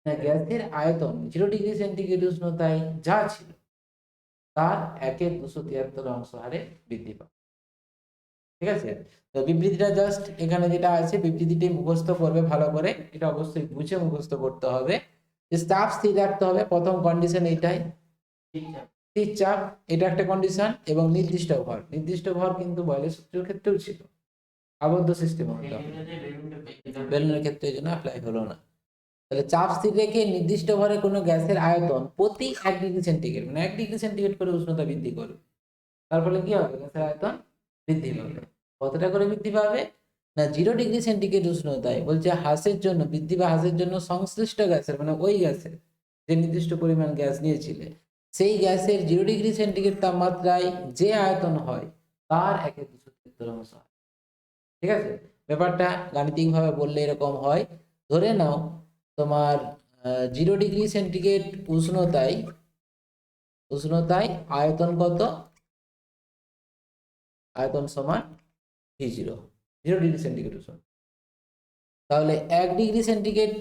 না, গ্যাসের আয়তন 0 ডিগ্রি সেন্টিগ্রেড উষ্ণতায় যা ছিল তার 1/273 হারে বৃদ্ধি পাবে। ঠিক আছে, তো বিবৃতিটা জাস্ট এখানে যেটা আছে বিবৃতিটি মুখস্থ করবে ভালো করে, এটা অবশ্যই বুঝে মুখস্থ করতে হবে। যে চাপ স্থির রাখতে হবে, প্রথম কন্ডিশন এইটাই, স্থির চাপ, এটা একটা কন্ডিশন, এবং নির্দিষ্ট ভর কিন্তু বয়লের সূত্রের ক্ষেত্রেও ছিল, আবদ্ধ সিস্টেম হতো, বেলুনের ক্ষেত্রে এই জন্য অ্যাপ্লাই হলো না। তাহলে চাপ স্থির রেখে নির্দিষ্ট ভরে কোনো গ্যাসের আয়তন প্রতি 1 ডিগ্রি সেন্টিগ্রেড, মানে 1 ডিগ্রি সেন্টিগ্রেড করে উষ্ণতা বৃদ্ধি করবে। তার ফলে কি হবে, গ্যাসের আয়তন বৃদ্ধি পাবে। কতটা করে বৃদ্ধি পাবে না, 0 ডিগ্রি সেন্টিগ্রেড উষ্ণতায় বলছে হ্রাসের জন্য, বৃদ্ধি বা হ্রাসের জন্য সংশ্লিষ্ট গ্যাসের, মানে ওই গ্যাসের যে নির্দিষ্ট পরিমাণ গ্যাস নিয়েছিলে, সেই গ্যাসের 0 ডিগ্রি সেন্টিগ্রেড তাপমাত্রায় যে আয়তন হয় তার 1/273 হয়। ঠিক আছে, ব্যাপারটা গাণিতিক ভাবে বললে এরকম হয়, ধরে নাও তোমার 0 ডিগ্রি সেন্টিগ্রেড উষ্ণতায় আয়তন কত, আয়তন সমান V0, 0 ডিগ্রি সেন্টিগ্রেড উষ্ণতা। তাহলে 1 ডিগ্রি সেন্টিগ্রেড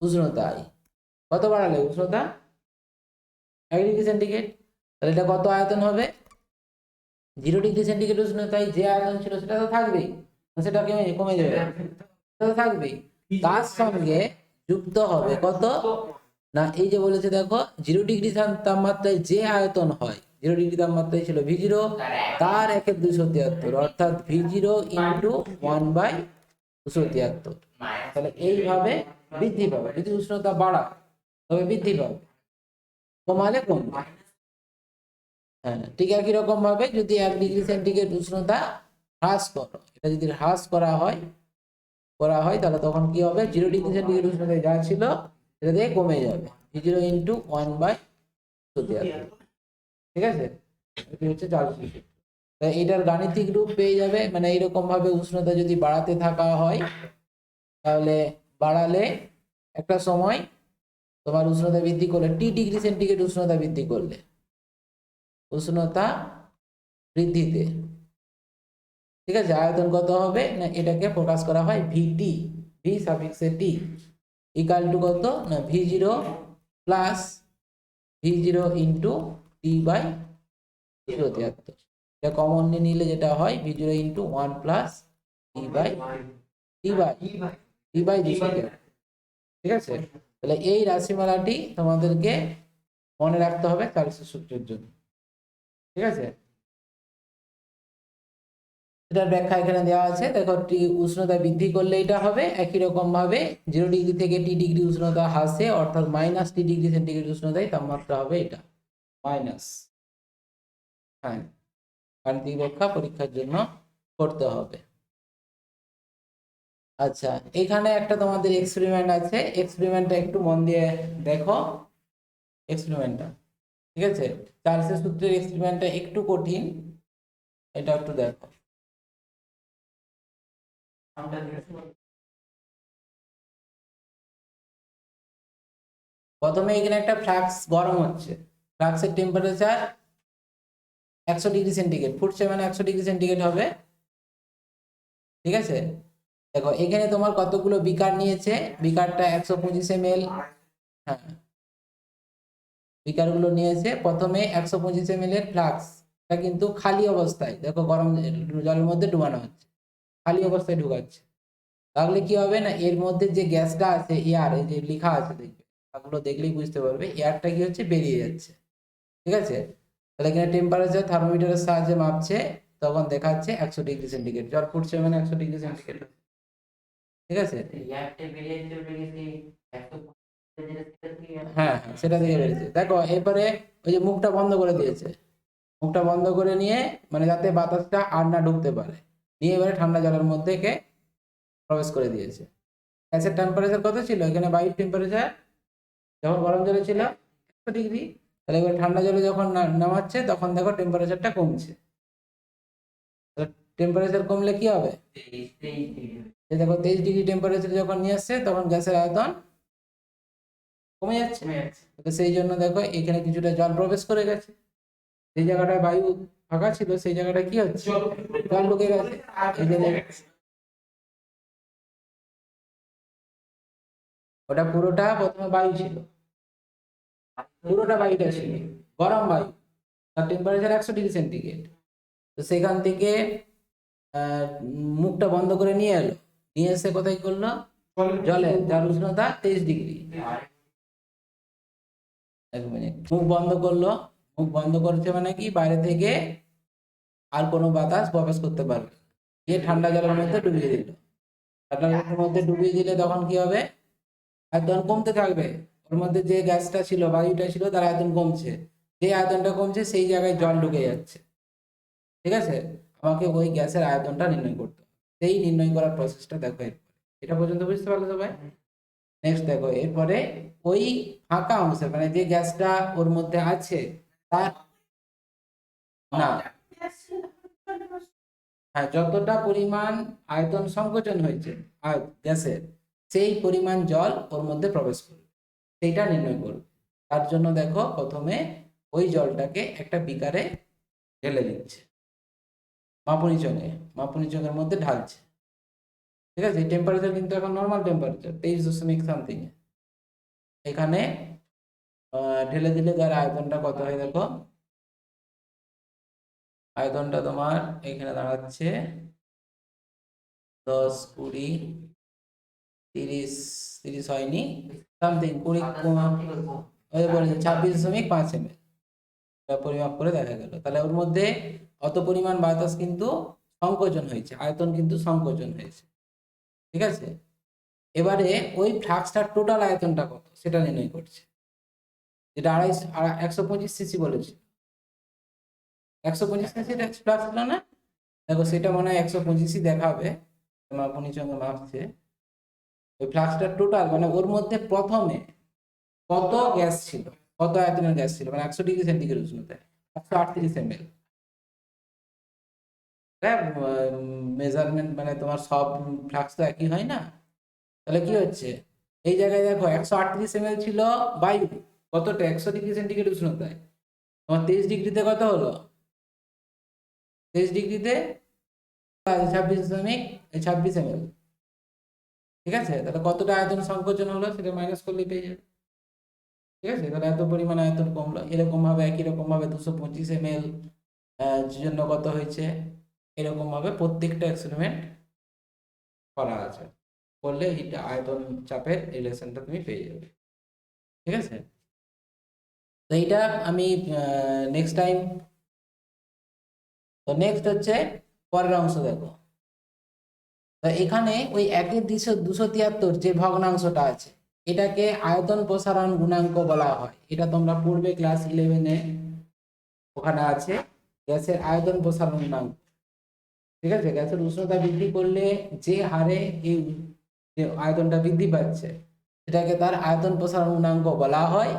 উষ্ণতায় কত বাড়ালে উষ্ণতা 1 ডিগ্রি সেন্টিগ্রেড, তাহলে এটা কত আয়তন হবে, 0 ডিগ্রি সেন্টিগ্রেড উষ্ণতায় যে আয়তন ছিল সেটা তো থাকবেই, সেটা কমে যাবে, সেটা তো থাকবেই, তার সঙ্গে যুক্ত হবে কত না, এই যে বলেছে দেখো 0 ডিগ্রি তাপমাত্রায় যে আয়তন হয়, 0 ডিগ্রি তাপমাত্রায় ছিল V0, তার 1/273, অর্থাৎ V0 ইন্টু 1/273। তাহলে এইভাবে বৃদ্ধি পাবে, যদি উষ্ণতা বাড়ায় তবে বৃদ্ধি পাবে, কমালে কমবে। হ্যাঁ, ঠিক একই রকম ভাবে যদি 1 ডিগ্রি সেন্টিগ্রেড উষ্ণতা হ্রাস করো, এটা যদি হ্রাস করা হয় তাহলে তখন কি হবে, 0 ডিগ্রি সেন্টিগ্রেড উষ্ণতায় যা ছিল এটা দিয়ে কমে যাবে, V0 ইন্টু 1/73। ঠিক আছে, এটি হচ্ছে জালিসের সূত্র। তাই এটার গাণিতিক রূপ পেয়ে যাবে, মানে এইরকম ভাবে উষ্ণতা যদি বাড়াতে থাকা হয়, তাহলে বাড়ালে একটা সময় তোমার উষ্ণতা বৃদ্ধি করলে, T ডিগ্রি সেন্টিগ্রেড উষ্ণতা বৃদ্ধি করলে, উষ্ণতা বৃদ্ধিতে, ঠিক আছে, আয়তন কত হবে না, এটাকে প্রকাশ করা হয় ভিটি, ভি সাফিক্সে টি, ইকাল টু কত না V0 plus V0 into T/073। এটা কমন নিলে যেটা হয় V0 ইন্টু 1 প্লাস T/273। ঠিক আছে, তাহলে এই রাশিমালাটি তোমাদেরকে মনে রাখতে হবে জালিসের সূত্রের জন্য। ঠিক আছে, এটার ব্যাখ্যা এখানে দেওয়া আছে, দেখো উষ্ণতা বৃদ্ধি করলে এটা হবে, একই রকম ভাবে 0 ডিগ্রি থেকে T ডিগ্রি উষ্ণতা হ্রাসে, অর্থাৎ -T ডিগ্রি সেন্টিগ্রেড উষ্ণতায় তাপমাত্রা হবে এটা মাইনাস। হ্যাঁ, গাণিতিক ব্যাখ্যা পরীক্ষার জন্য করতে হবে। আচ্ছা, এখানে একটা তোমাদের এক্সপেরিমেন্ট আছে, এক্সপেরিমেন্টটা একটু মন দিয়ে দেখো এক্সপেরিমেন্টটা। ঠিক আছে, চার্লসের সূত্রের এক্সপেরিমেন্টটা একটু কঠিন, এটা একটু দেখো। প্রথমে এখানে একটা ফ্লাক্স গরম হচ্ছে, ফ্লাক্সের টেম্পারেচার 100 ডিগ্রি সেন্টিগ্রেড, ফুটছে মানে 100 ডিগ্রি সেন্টিগ্রেড হবে। ঠিক আছে, দেখো এখানে তোমার কতগুলো বিকার নিয়েছে, বিকারটা 125 ml, হ্যাঁ বিকারগুলো নিয়েছে। প্রথমে 125 ml এর ফ্লাক্স, এটা কিন্তু খালি অবস্থায়, দেখো গরম জলের মধ্যে ডুবানো হচ্ছে, খালি অবস্থায় ঢুকাচ্ছে। তাহলে কি হবে না, এর মধ্যে যে গ্যাসটা আছে এয়ার, এই যে লেখা আছে দেখবে, এগুলো দেখলেই বুঝতে পারবে, এয়ারটা কি হচ্ছে বেরিয়ে যাচ্ছে। ঠিক আছে, তাহলে এখানে টেম্পারেচার থার্মোমিটারের সাহায্যে মাপছে, তখন দেখাচ্ছে 100 ডিগ্রি সেন্টিগ্রেড, জল ফুটছে মানে 100 ডিগ্রি সেন্টিগ্রেড। ঠিক আছে। হ্যাঁ হ্যাঁ, সেটা থেকে বেরিয়েছে। দেখো এরপরে ওই যে মুখটা বন্ধ করে দিয়েছে, মুখটা বন্ধ করে নিয়ে মানে যাতে বাতাসটা আর না ঢুকতে পারে, নিয়ে এবারে ঠান্ডা জলের মধ্যে কে প্রবেশ করে দিয়েছে। গ্যাসের টেম্পারেচার কত ছিল এখানে? বায়ুর টেম্পারেচার যখন গরম জলে ছিল 100 ডিগ্রি, তাহলে এবার ঠান্ডা জলে যখন নামাচ্ছে তখন দেখো টেম্পারেচারটা কমছে। টেম্পারেচার কমলে কি হবে? এই দেখো 23 ডিগ্রি টেম্পারেচার যখন নিয়ে আসছে তখন গ্যাসের আয়তন কমে যাচ্ছে। তো সেই জন্য দেখো এখানে কিছুটা জল প্রবেশ করে গেছে, সেই জায়গাটায় বায়ু ফাঁকা ছিল সেই জায়গাটায় কি হচ্ছে? জল ঢুকে গেছে। এই যে ওটা পুরোটা প্রথমে বায়ু ছিল, পুরোটা বায়ুটা ছিল গরম বায়ু, তার টেম্পারেচার 100 ডিগ্রি সেন্টিগ্রেড। তো সেখান থেকে মুখটা বন্ধ করে নিয়ে এলো, নিয়ে এসে কোথায় করলো? জলে, যার উষ্ণতা 23 ডিগ্রি। 1 মিনিট, মুখ বন্ধ করলো, মুখ বন্ধ করছে মানে কি বাইরে থেকে আর কোনো বাতাস প্রবেশ করতে পারবে, গিয়ে ঠান্ডা জলের মধ্যে ডুবিয়ে দিল। ঠান্ডা জলের মধ্যে ডুবিয়ে দিলে তখন কি হবে? আয়তন কমতে থাকবে, ওর মধ্যে যে গ্যাসটা ছিল বায়ুটা ছিল তার আয়তন কমছে, যে আয়তনটা কমছে সেই জায়গায় জল ঢুকে যাচ্ছে। ঠিক আছে, আমাকে ওই গ্যাসের আয়তনটা নির্ণয় করতে হবে, সেই নির্ণয় করার প্রসেসটা দেখো এরপরে। এটা পর্যন্ত বুঝতে পারলো সবাই? নেক্সট দেখো এরপরে ওই ফাঁকা অংশ মানে যে গ্যাসটা ওর মধ্যে আছে তার না, হ্যাঁ, যতটা পরিমাণ আয়তন সংকোচন হয়েছে গ্যাসের, সেই পরিমাণ জল ওর মধ্যে প্রবেশ করবে, সেইটা নির্ণয় করবে। তার জন্য দেখো প্রথমে ওই জলটাকে একটা বিকারে ঢেলে দিচ্ছে, মাপুনি চঙের মধ্যে ঢালছে। ঠিক আছে, এই টেম্পারেচার কিন্তু এখন নর্মাল টেম্পারেচার 23.সামথিং। এখানে ঢেলে দিলে তার আয়তনটা কত হয় দেখো, আয়তনটা তোমার এখানে দাঁড়াচ্ছে 10, 20, 30, 30 হয়নি, সামথিং 20, ওই বলেছে 26.5 ml পরিমাপ করে দেখা গেল। তাহলে ওর মধ্যে অত পরিমাণ বাতাস কিন্তু সংকোচন হয়েছে, আয়তন কিন্তু সংকোচন হয়েছে। ঠিক আছে, এবারে ওই ফ্লাক্সটার টোটাল আয়তনটা কত সেটা নির্ণয় করছে, যেটা 125 সিসি বলেছে, 125 সিসি ফ্লাক্স ছিল না? দেখো সেটা মনে হয় 125ই দেখাবে, মাপনির সঙ্গে মাপছে। ওই ফ্লাক্সটার টোটাল মানে ওর মধ্যে প্রথমে কত গ্যাস ছিল, কত আয়তনের গ্যাস ছিল, মানে 100 ডিগ্রি সেন্টিগ্রেড উষ্ণতায় 138 ml। মেজারমেন্ট মানে তোমার সব ফ্লাক্স তো একই হয় না, তাহলে কি হচ্ছে এই জায়গায় দেখো 138 ml ছিল বায়ু, কতটা? 100 ডিগ্রি সেন্টিগ্রেড উষ্ণতায়। তোমার 23 ডিগ্রিতে কত হলো? 23 ডিগ্রিতে 26.26 ml। ঠিক আছে, তাহলে কতটা আয়তন সংকোচন হলো সেটা মাইনাস করলেই পেয়ে যাবে। ঠিক আছে, তাহলে এত পরিমাণ আয়তন কমলো। এরকম ভাবে একই রকম ভাবে 225 ml জন্য কত হয়েছে, এরকম ভাবে প্রত্যেকটা এক্সপেরিমেন্ট করা আছে, করলে এটা আয়তন চাপের রিলেশনটা তুমি পেয়ে যাবে। ঠিক আছে, তো এইটা আমি নেক্সট টাইম। তো নেক্সট হচ্ছে পরের অংশ দেখো। তো এখানে ওই 1/273 যে ভগ্নাংশটা আছে এটাকে আয়তন প্রসারণ গুণাঙ্ক বলা হয়। এটা তোমরা পূর্বে ক্লাস 11-এ ওখানে আছে, গ্যাসের আয়তন প্রসারণ গুণাঙ্ক। ঠিক আছে, গ্যাসের উষ্ণতা বৃদ্ধি করলে যে হারে এই যে আয়তনটা বৃদ্ধি পাচ্ছে সেটাকে তার আয়তন প্রসারণ গুণাঙ্ক বলা হয়।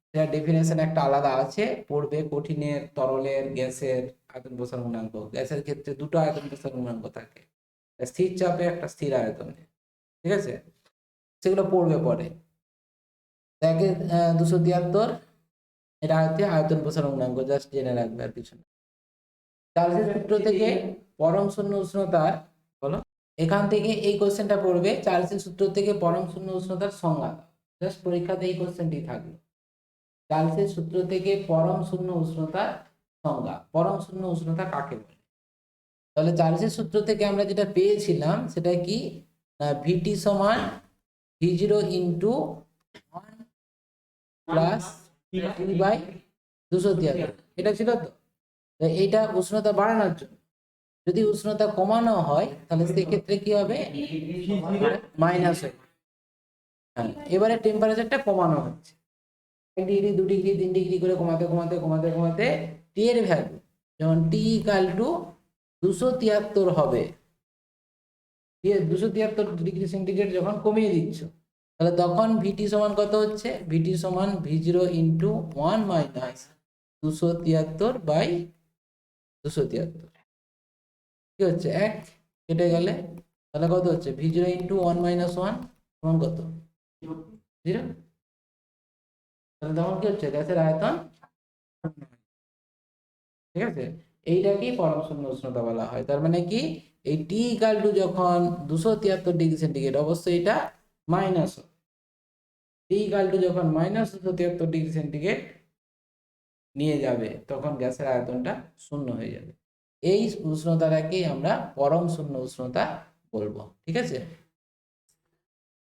সেটা ডেফিনেশন একটা আলাদা আছে, পড়বে কঠিনের, তরলের, গ্যাসের আয়তন প্রসারণ গুণাঙ্ক। গ্যাসের ক্ষেত্রে দুটো আয়তন প্রসারণ গুণাঙ্ক থাকে, স্থির চাপে একটা স্থির আয়তনে। ঠিক আছে, সেগুলো পড়বে পরে। 1/273 এটা হচ্ছে আয়তন প্রসারণ গুণাঙ্ক, জাস্ট জেনে রাখবে আর কিছু না। চার্লসের সূত্র থেকে পরম শূন্য উষ্ণতার, বলো, এখান থেকে এই কোশ্চেনটা পড়বে, চার্লসের সূত্র থেকে পরম শূন্য উষ্ণতার সংজ্ঞা। জাস্ট পরীক্ষাতে এই কোশ্চেনটি থাকলো, চার্লসের সূত্র থেকে পরম শূন্য উষ্ণতার সংজ্ঞা। পরম শূন্য উষ্ণতা কাকে বলে? তাহলে চার্লসের সূত্র থেকে আমরা যেটা পেয়েছিলাম সেটা কি, ভিটি সমান V0 ইন্টু 1 প্লাস T/273, এটা ছিল। তো এইটা উষ্ণতা বাড়ানোর জন্য, যদি উষ্ণতা কমানো হয় তাহলে সেক্ষেত্রে কি হবে, মাইনাস হবে। হ্যাঁ, এবারে টেম্পারেচারটা কমানো হচ্ছে, 1 ডিগ্রি 2 ডিগ্রি 3 ডিগ্রি করে কমাতে কমাতে কমাতে কমাতে টি এর ভ্যালু যখন টি ইকাল টু 273 হবে, 273 ডিগ্রি সেন্টিগ্রেড যখন কমিয়ে দিচ্ছ, তাহলে তখন ভিটি সমান কত হচ্ছে, ভিটি সমান V0 ইন্টু 1 মাইনাস 273/273 কি হচ্ছে 1 কেটে গেলে, তাহলে কত হচ্ছে V0 ইন্টু 1 মাইনাস 1 সমান কত 0। তাহলে তখন কি হচ্ছে গ্যাসের আয়তন, ঠিক আছে। এইটাকেই পরম শূন্য উষ্ণতা বলা হয়। তার মানে কি, এই টি ইকাল টু যখন 273 ডিগ্রি সেন্টিগ্রেড, অবশ্যই এটা মাইনাস, টি ইকাল টু যখন মাইনাস 273 ডিগ্রি সেন্টিগ্রেড নিয়ে যাবে তখন গ্যাসের আয়তনটা শূন্য হয়ে যাবে। এই উষ্ণতাটাকেই আমরা পরম শূন্য উষ্ণতা বলবো, ঠিক আছে।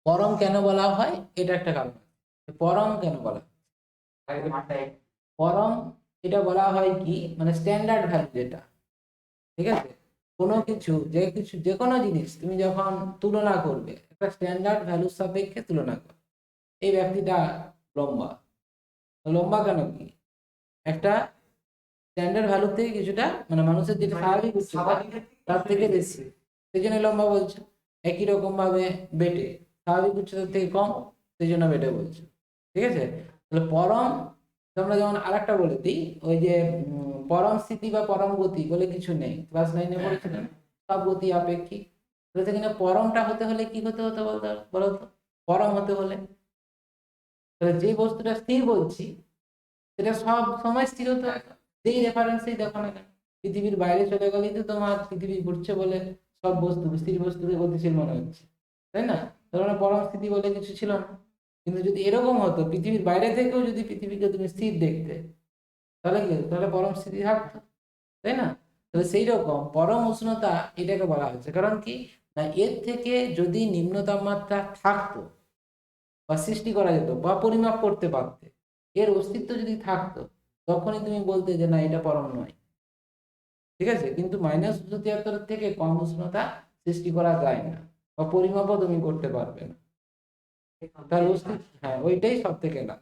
পরম কেন বলা হয়, এটা একটা কারণ। পরম কেন বলা হয়, পরম এটা বলা হয় কি, মানে স্ট্যান্ডার্ড ভ্যালু যেটা, ঠিক আছে। কোনো কিছু যে কোনো জিনিস তুমি যখন তুলনা করবে একটা স্ট্যান্ডার্ড ভ্যালুর সাপেক্ষে তুলনা করবে। এই ব্যক্তিটা লম্বা, লম্বা কেন কি, একটা স্ট্যান্ডার্ড ভ্যালু থেকে কিছুটা, মানে মানুষের যেটা স্বাভাবিক উচ্চতা তার থেকে বেশি, সেই জন্য লম্বা বলছে। একই রকম ভাবে বেটে স্বাভাবিক উচ্চতার থেকে কম, সেই জন্য বেটে বলছে, ঠিক আছে। তাহলে পরম, তোমরা যেমন আরেকটা বলে দিই, ওই যে পরম স্থিতি বা পরম গতি বলে কিছু নেই, ক্লাস 9-এ পড়েছিলেন, সব গতি আপেক্ষিক। তাহলে সেখানে পরমটা হতে হলে কি হতে হতে বলতো, পরম হতে হলে তাহলে যে বস্তুটা স্থির বলছি সেটা সব সময় স্থির হতে হবে। যেই রেফারেন্সেই দেখো না কেন, পৃথিবীর বাইরে চলে গেলেই তো তোমার পৃথিবী ঘুরছে বলে সব বস্তু স্থির বস্তুকে গতিশীল মনে হচ্ছে, তাই না। তার মানে পরম স্থিতি বলে কিছু ছিল না। কিন্তু যদি এরকম হতো, পৃথিবীর বাইরে থেকেও যদি পৃথিবীকে তুমি স্থির দেখতে, তাহলে কি, তাহলে পরম স্থিতি থাকতো, তাই না। তাহলে সেই রকম পরম উষ্ণতা এটাকে বলা হচ্ছে, কারণ কি না, এর থেকে যদি নিম্ন তাপমাত্রা থাকতো বা সৃষ্টি করা যেত বা পরিমাপ করতে পারতে, এর অস্তিত্ব যদি থাকতো, তখনই তুমি বলতে যে না এটা পরম নয়, ঠিক আছে। কিন্তু -273 থেকে কম উষ্ণতা সৃষ্টি করা যায় না বা পরিমাপও তুমি করতে পারবে না, তার অস্তিত্ব, হ্যাঁ ওইটাই সব থেকে না।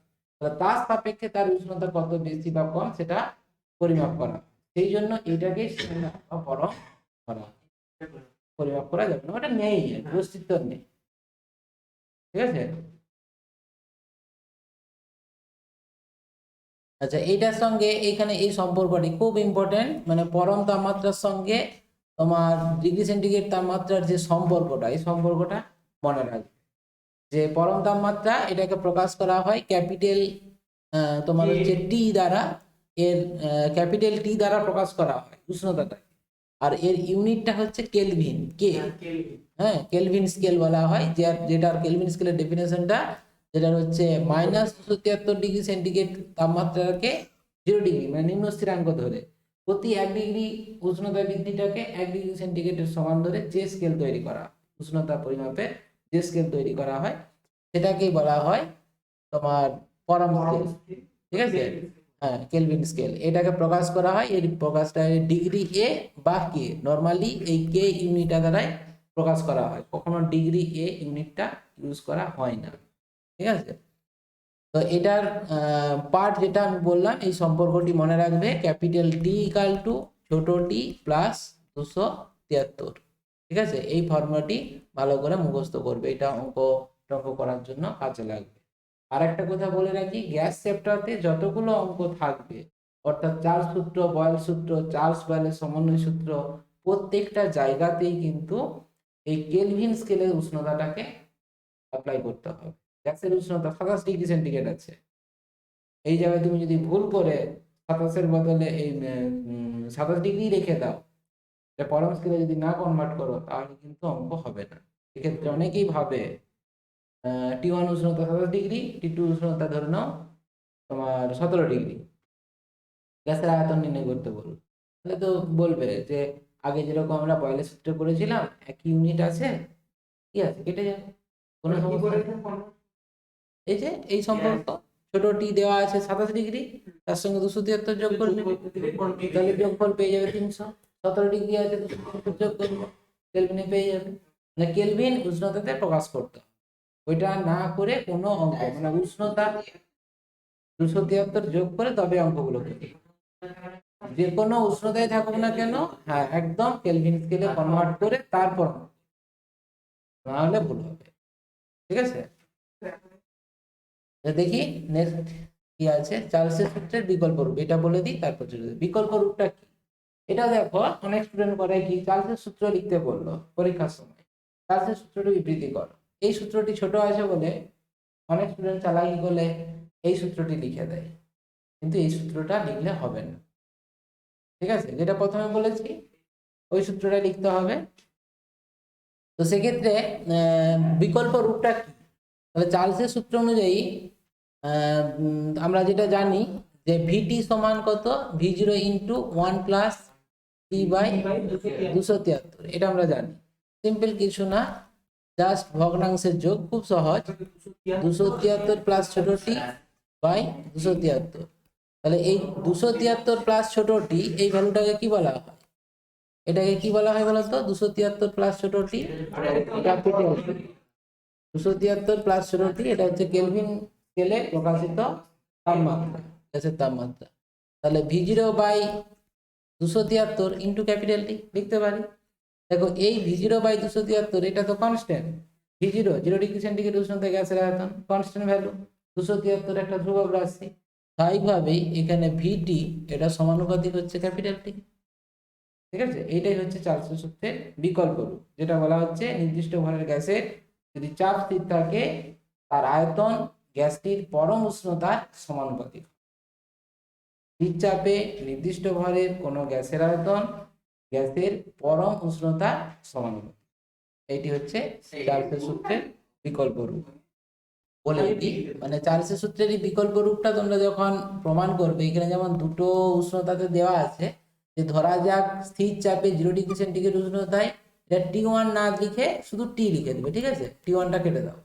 তার সাপেক্ষে তার উষ্ণতা কত বেশি বা কম সেটা পরিমাপ করা, সেই জন্য এটাকে পরম করা, পরিমাপ করা যাবে না, ওটা নেই, অস্তিত্ব নেই, ঠিক আছে। আচ্ছা, এইটার সঙ্গে এখানে এই সম্পর্কটি খুব ইম্পর্টেন্ট, মানে পরম তাপমাত্রার সঙ্গে তোমার ডিগ্রি সেন্টিগ্রেড তাপমাত্রার যে সম্পর্কটা, এই সম্পর্কটা মনে রাখবে। যে পরম তাপমাত্রা এটাকে প্রকাশ করা হয় ক্যাপিটাল তোমার হচ্ছে টি দ্বারা, এর ক্যাপিটাল টি দ্বারা প্রকাশ করা হয় উষ্ণতাটা, আর এর ইউনিটটা হচ্ছে কেলভিন, কে, হ্যাঁ কেলভিন স্কেল বলা হয়, যেটার কেলভিন স্কেলের ডেফিনেশনটা যেটা হচ্ছে -273 ডিগ্রি সেন্টিগ্রেড তাপমাত্রাকে 0 ডিগ্রি মানে নিম্ন স্থিরাঙ্ক ধরে প্রতি 1 ডিগ্রি উষ্ণতা বৃদ্ধিটাকে 1 ডিগ্রি সেন্টিগ্রেডের সমান ধরে যে স্কেল তৈরি করা, উষ্ণতা পরিমাপে যে স্কেল তৈরি করা হয় সেটাকেই বলা হয় তোমার পরম স্কেল, ঠিক আছে। হ্যাঁ কেলভিন স্কেল, এটাকে প্রকাশ করা হয়, এর প্রকাশটা ডিগ্রি এ বা কে, নর্মালি এই কে ইউনিটটা দ্বারাই প্রকাশ করা হয়, কখনো ডিগ্রি এ ইউনিটটা ইউজ করা হয় না, ঠিক আছে। তো এটার পার্ট যেটা আমি বললাম, এই সম্পর্কটি মনে রাখবে, ক্যাপিটাল টি ইকাল টু ছোট টি প্লাস 273, ঠিক আছে। এই ফর্মুলাটি ভালো করে মুখস্থ করবে, এটা অঙ্ক করার জন্য কাজে লাগবে। আর একটা কথা বলে রাখি, গ্যাস চ্যাপ্টারতে যতগুলো অঙ্ক থাকবে, অর্থাৎ চার্লস সূত্র, বয়েল সূত্র, চার্লস বয়েলের সমন্বয় সূত্র, প্রত্যেকটা জায়গাতেই কিন্তু এই কেলভিন স্কেলের উষ্ণতাটাকে অ্যাপ্লাই করতে হবে। গ্যাসের উষ্ণতা 27 ডিগ্রি সেন্টিগ্রেড আছে, এই জায়গায় তুমি যদি ভুল করে 27-এর বদলে এই 27 ডিগ্রি রেখে দাও, এটা পরম স্কেলে যদি না কনভার্ট করো, তাহলে কিন্তু অঙ্ক হবে না। এক্ষেত্রে অনেকেই ভাবে T1 উষ্ণতা 27 ডিগ্রি, T2 উষ্ণতা ধরে নাও তোমার 17 ডিগ্রি, গ্যাসের আয়তন নির্ণয় করতে বলবো, তাহলে তো বলবে যে আগে যেরকম আমরা বয়লের সূত্রে করেছিলাম একই ইউনিট আছে, কি আছে, কেটে যাবে, কোনো সমস্যা। এই যে এই সম্পর্ক, ছোট টি দেওয়া আছে 27 ডিগ্রি, তার সঙ্গে 273 যোগ করে নেবে, তাহলে যোগফল পেয়ে যাবে 300। 17 ডিগ্রি আছে, 273 যোগ করবো, কেলভিনে পেয়ে যাবে। মানে কেলভিন উষ্ণতাতে প্রকাশ করতে হবে, ওইটা না করে কোনো অঙ্ক মানে উষ্ণতা 273 যোগ করে তবে অঙ্কগুলো করতে হবে। যে কোনো উষ্ণতায় থাকুক না কেন, হ্যাঁ একদম কেলভিন স্কেলে কনভার্ট করে তারপর, নাহলে ভুল হবে। ঠিক আছে, দেখি নেক্সট কি আছে। চার্লসের সূত্রের বিকল্প রূপ, এটা বলে দিই তারপর চলে যাই। বিকল্প রূপটা কি, এটা দেখো অনেক স্টুডেন্ট করে কি, চার্লসের সূত্র লিখতে বললো পরীক্ষার সময়, চার্লসের সূত্রটি বিবৃতি করো। এই সূত্রটি ছোট আছে বলে অনেক স্টুডেন্ট চালাকি করলে এই সূত্রটি লিখে দেয়, কিন্তু এই সূত্রটা লিখলে হবে না। ঠিক আছে, যেটা প্রথমে বলেছি ওই সূত্রটা লিখতে হবে। তো সেক্ষেত্রে বিকল্প রূপটা কি, তাহলে চার্লসের সূত্র অনুযায়ী আমরা যেটা জানি যে ভিটি সমান কত, ভি0 ইন্টু 1 প্লাস টি বাই 273, এটা আমরা জানি। সিম্পল কিছু না, জাস্ট ভগ্নাংশের যোগ, খুব সহজ। 273 প্লাস ছোট টি বাই 273, তাহলে এই 273 প্লাস ছোট টি, এই ভ্যালুটাকে কি বলা হয়, এটাকে কি বলা হয় বলতো, 273 প্লাস ছোট টি ক্যাপিটাল টি। 273 প্লাস ছোট টি, এটা হচ্ছে কেলভিন স্কেলে প্রকাশিত তাপমাত্রা, গ্যাসের তাপমাত্রা। তাহলে ভি0 বাই 273 ইন্টু ক্যাপিটাল টি লিখতে পারি। দেখো এই ভি0 বাই 273 এটা তো কনস্ট্যান্ট, ভি0 0 ডিগ্রি সেন্টিগ্রেড উষ্ণতায় গ্যাসের আয়তন, কনস্ট্যান্ট ভ্যালু, 273 একটা ধ্রুবক রাশি, স্বাভাবিকভাবেই এখানে ভিটি এটা সমানুপাতিক হচ্ছে ক্যাপিটাল টি। ঠিক আছে, এইটাই হচ্ছে চার্লসের সূত্রের বিকল্প রূপ, যেটা বলা হচ্ছে নির্দিষ্ট ভরের গ্যাসের যদি চাপ স্থির থাকে তার আয়তন গ্যাসটির পরম উষ্ণতার সমানুপাতিক। স্থির চাপে নির্দিষ্ট ভরের কোনো গ্যাসের আয়তন গ্যাসের পরম উষ্ণতার সমানুপাতিক। এইটি হচ্ছে চার্লসের সূত্রের বিকল্প রূপ। বলে দিই, মানে চার্লসের সূত্রের এই বিকল্প রূপটা তোমরা যখন প্রমাণ করবে, এখানে যেমন দুটো উষ্ণতাতে দেওয়া আছে, যে ধরা যাক স্থির চাপে 0 ডিগ্রি সেন্টিগ্রেড উষ্ণতায়, এটা টি1 না লিখে শুধু টি লিখে দেবে। ঠিক আছে, টি1টা কেটে দাও,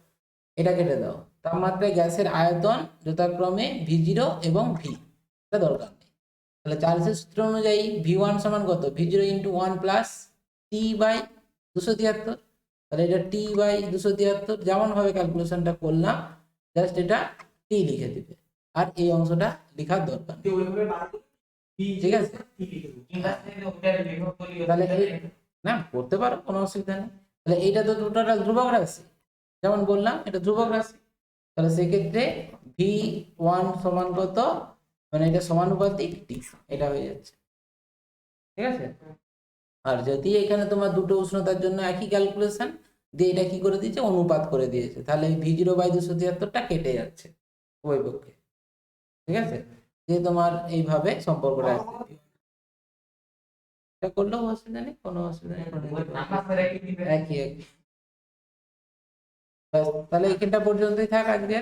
এটা কেটে দাও, তাপমাত্রায় গ্যাসের আয়তন যথাক্রমে ভি0 এবং ভি, এটা দরকার নেই। তাহলে চার্লসের সূত্র অনুযায়ী ভি1 সমান কত, ভি0 ইন্টু 1 প্লাস টি বাই 273, তাহলে এটা টি বাই 273 যেমন ভাবে ক্যালকুলেশনটা করলাম, জাস্ট এটা টি লিখে দিবে, আর এই অংশটা লেখার দরকার নেই। ঠিক আছে, তাহলে না করতে পারো, কোনো অসুবিধা নেই। তাহলে এইটা তো দুটোটা ধ্রুবক রাশি, যেমন বললাম এটা ধ্রুবক রাশি, তাহলে সেক্ষেত্রে ভি1 সমান কত, মানে এটা সমানুপাতিক টি, এটা হয়ে যাচ্ছে। ঠিক আছে, আর যদি এখানে তোমার দুটো উষ্ণতার জন্য একই ক্যালকুলেশন দিয়ে এটা কি করে দিয়েছে, অনুপাত করে দিয়েছে, তাহলে ভি0 বাই 273টা কেটে যাচ্ছে উভয় পক্ষে। ঠিক আছে, যে তোমার এইভাবে সম্পর্কটা আসছে, এটা করলেও অসুবিধা নেই, কোনো অসুবিধা নেই, একই একই। তাহলে এখানটা পর্যন্তই থাক আজকে।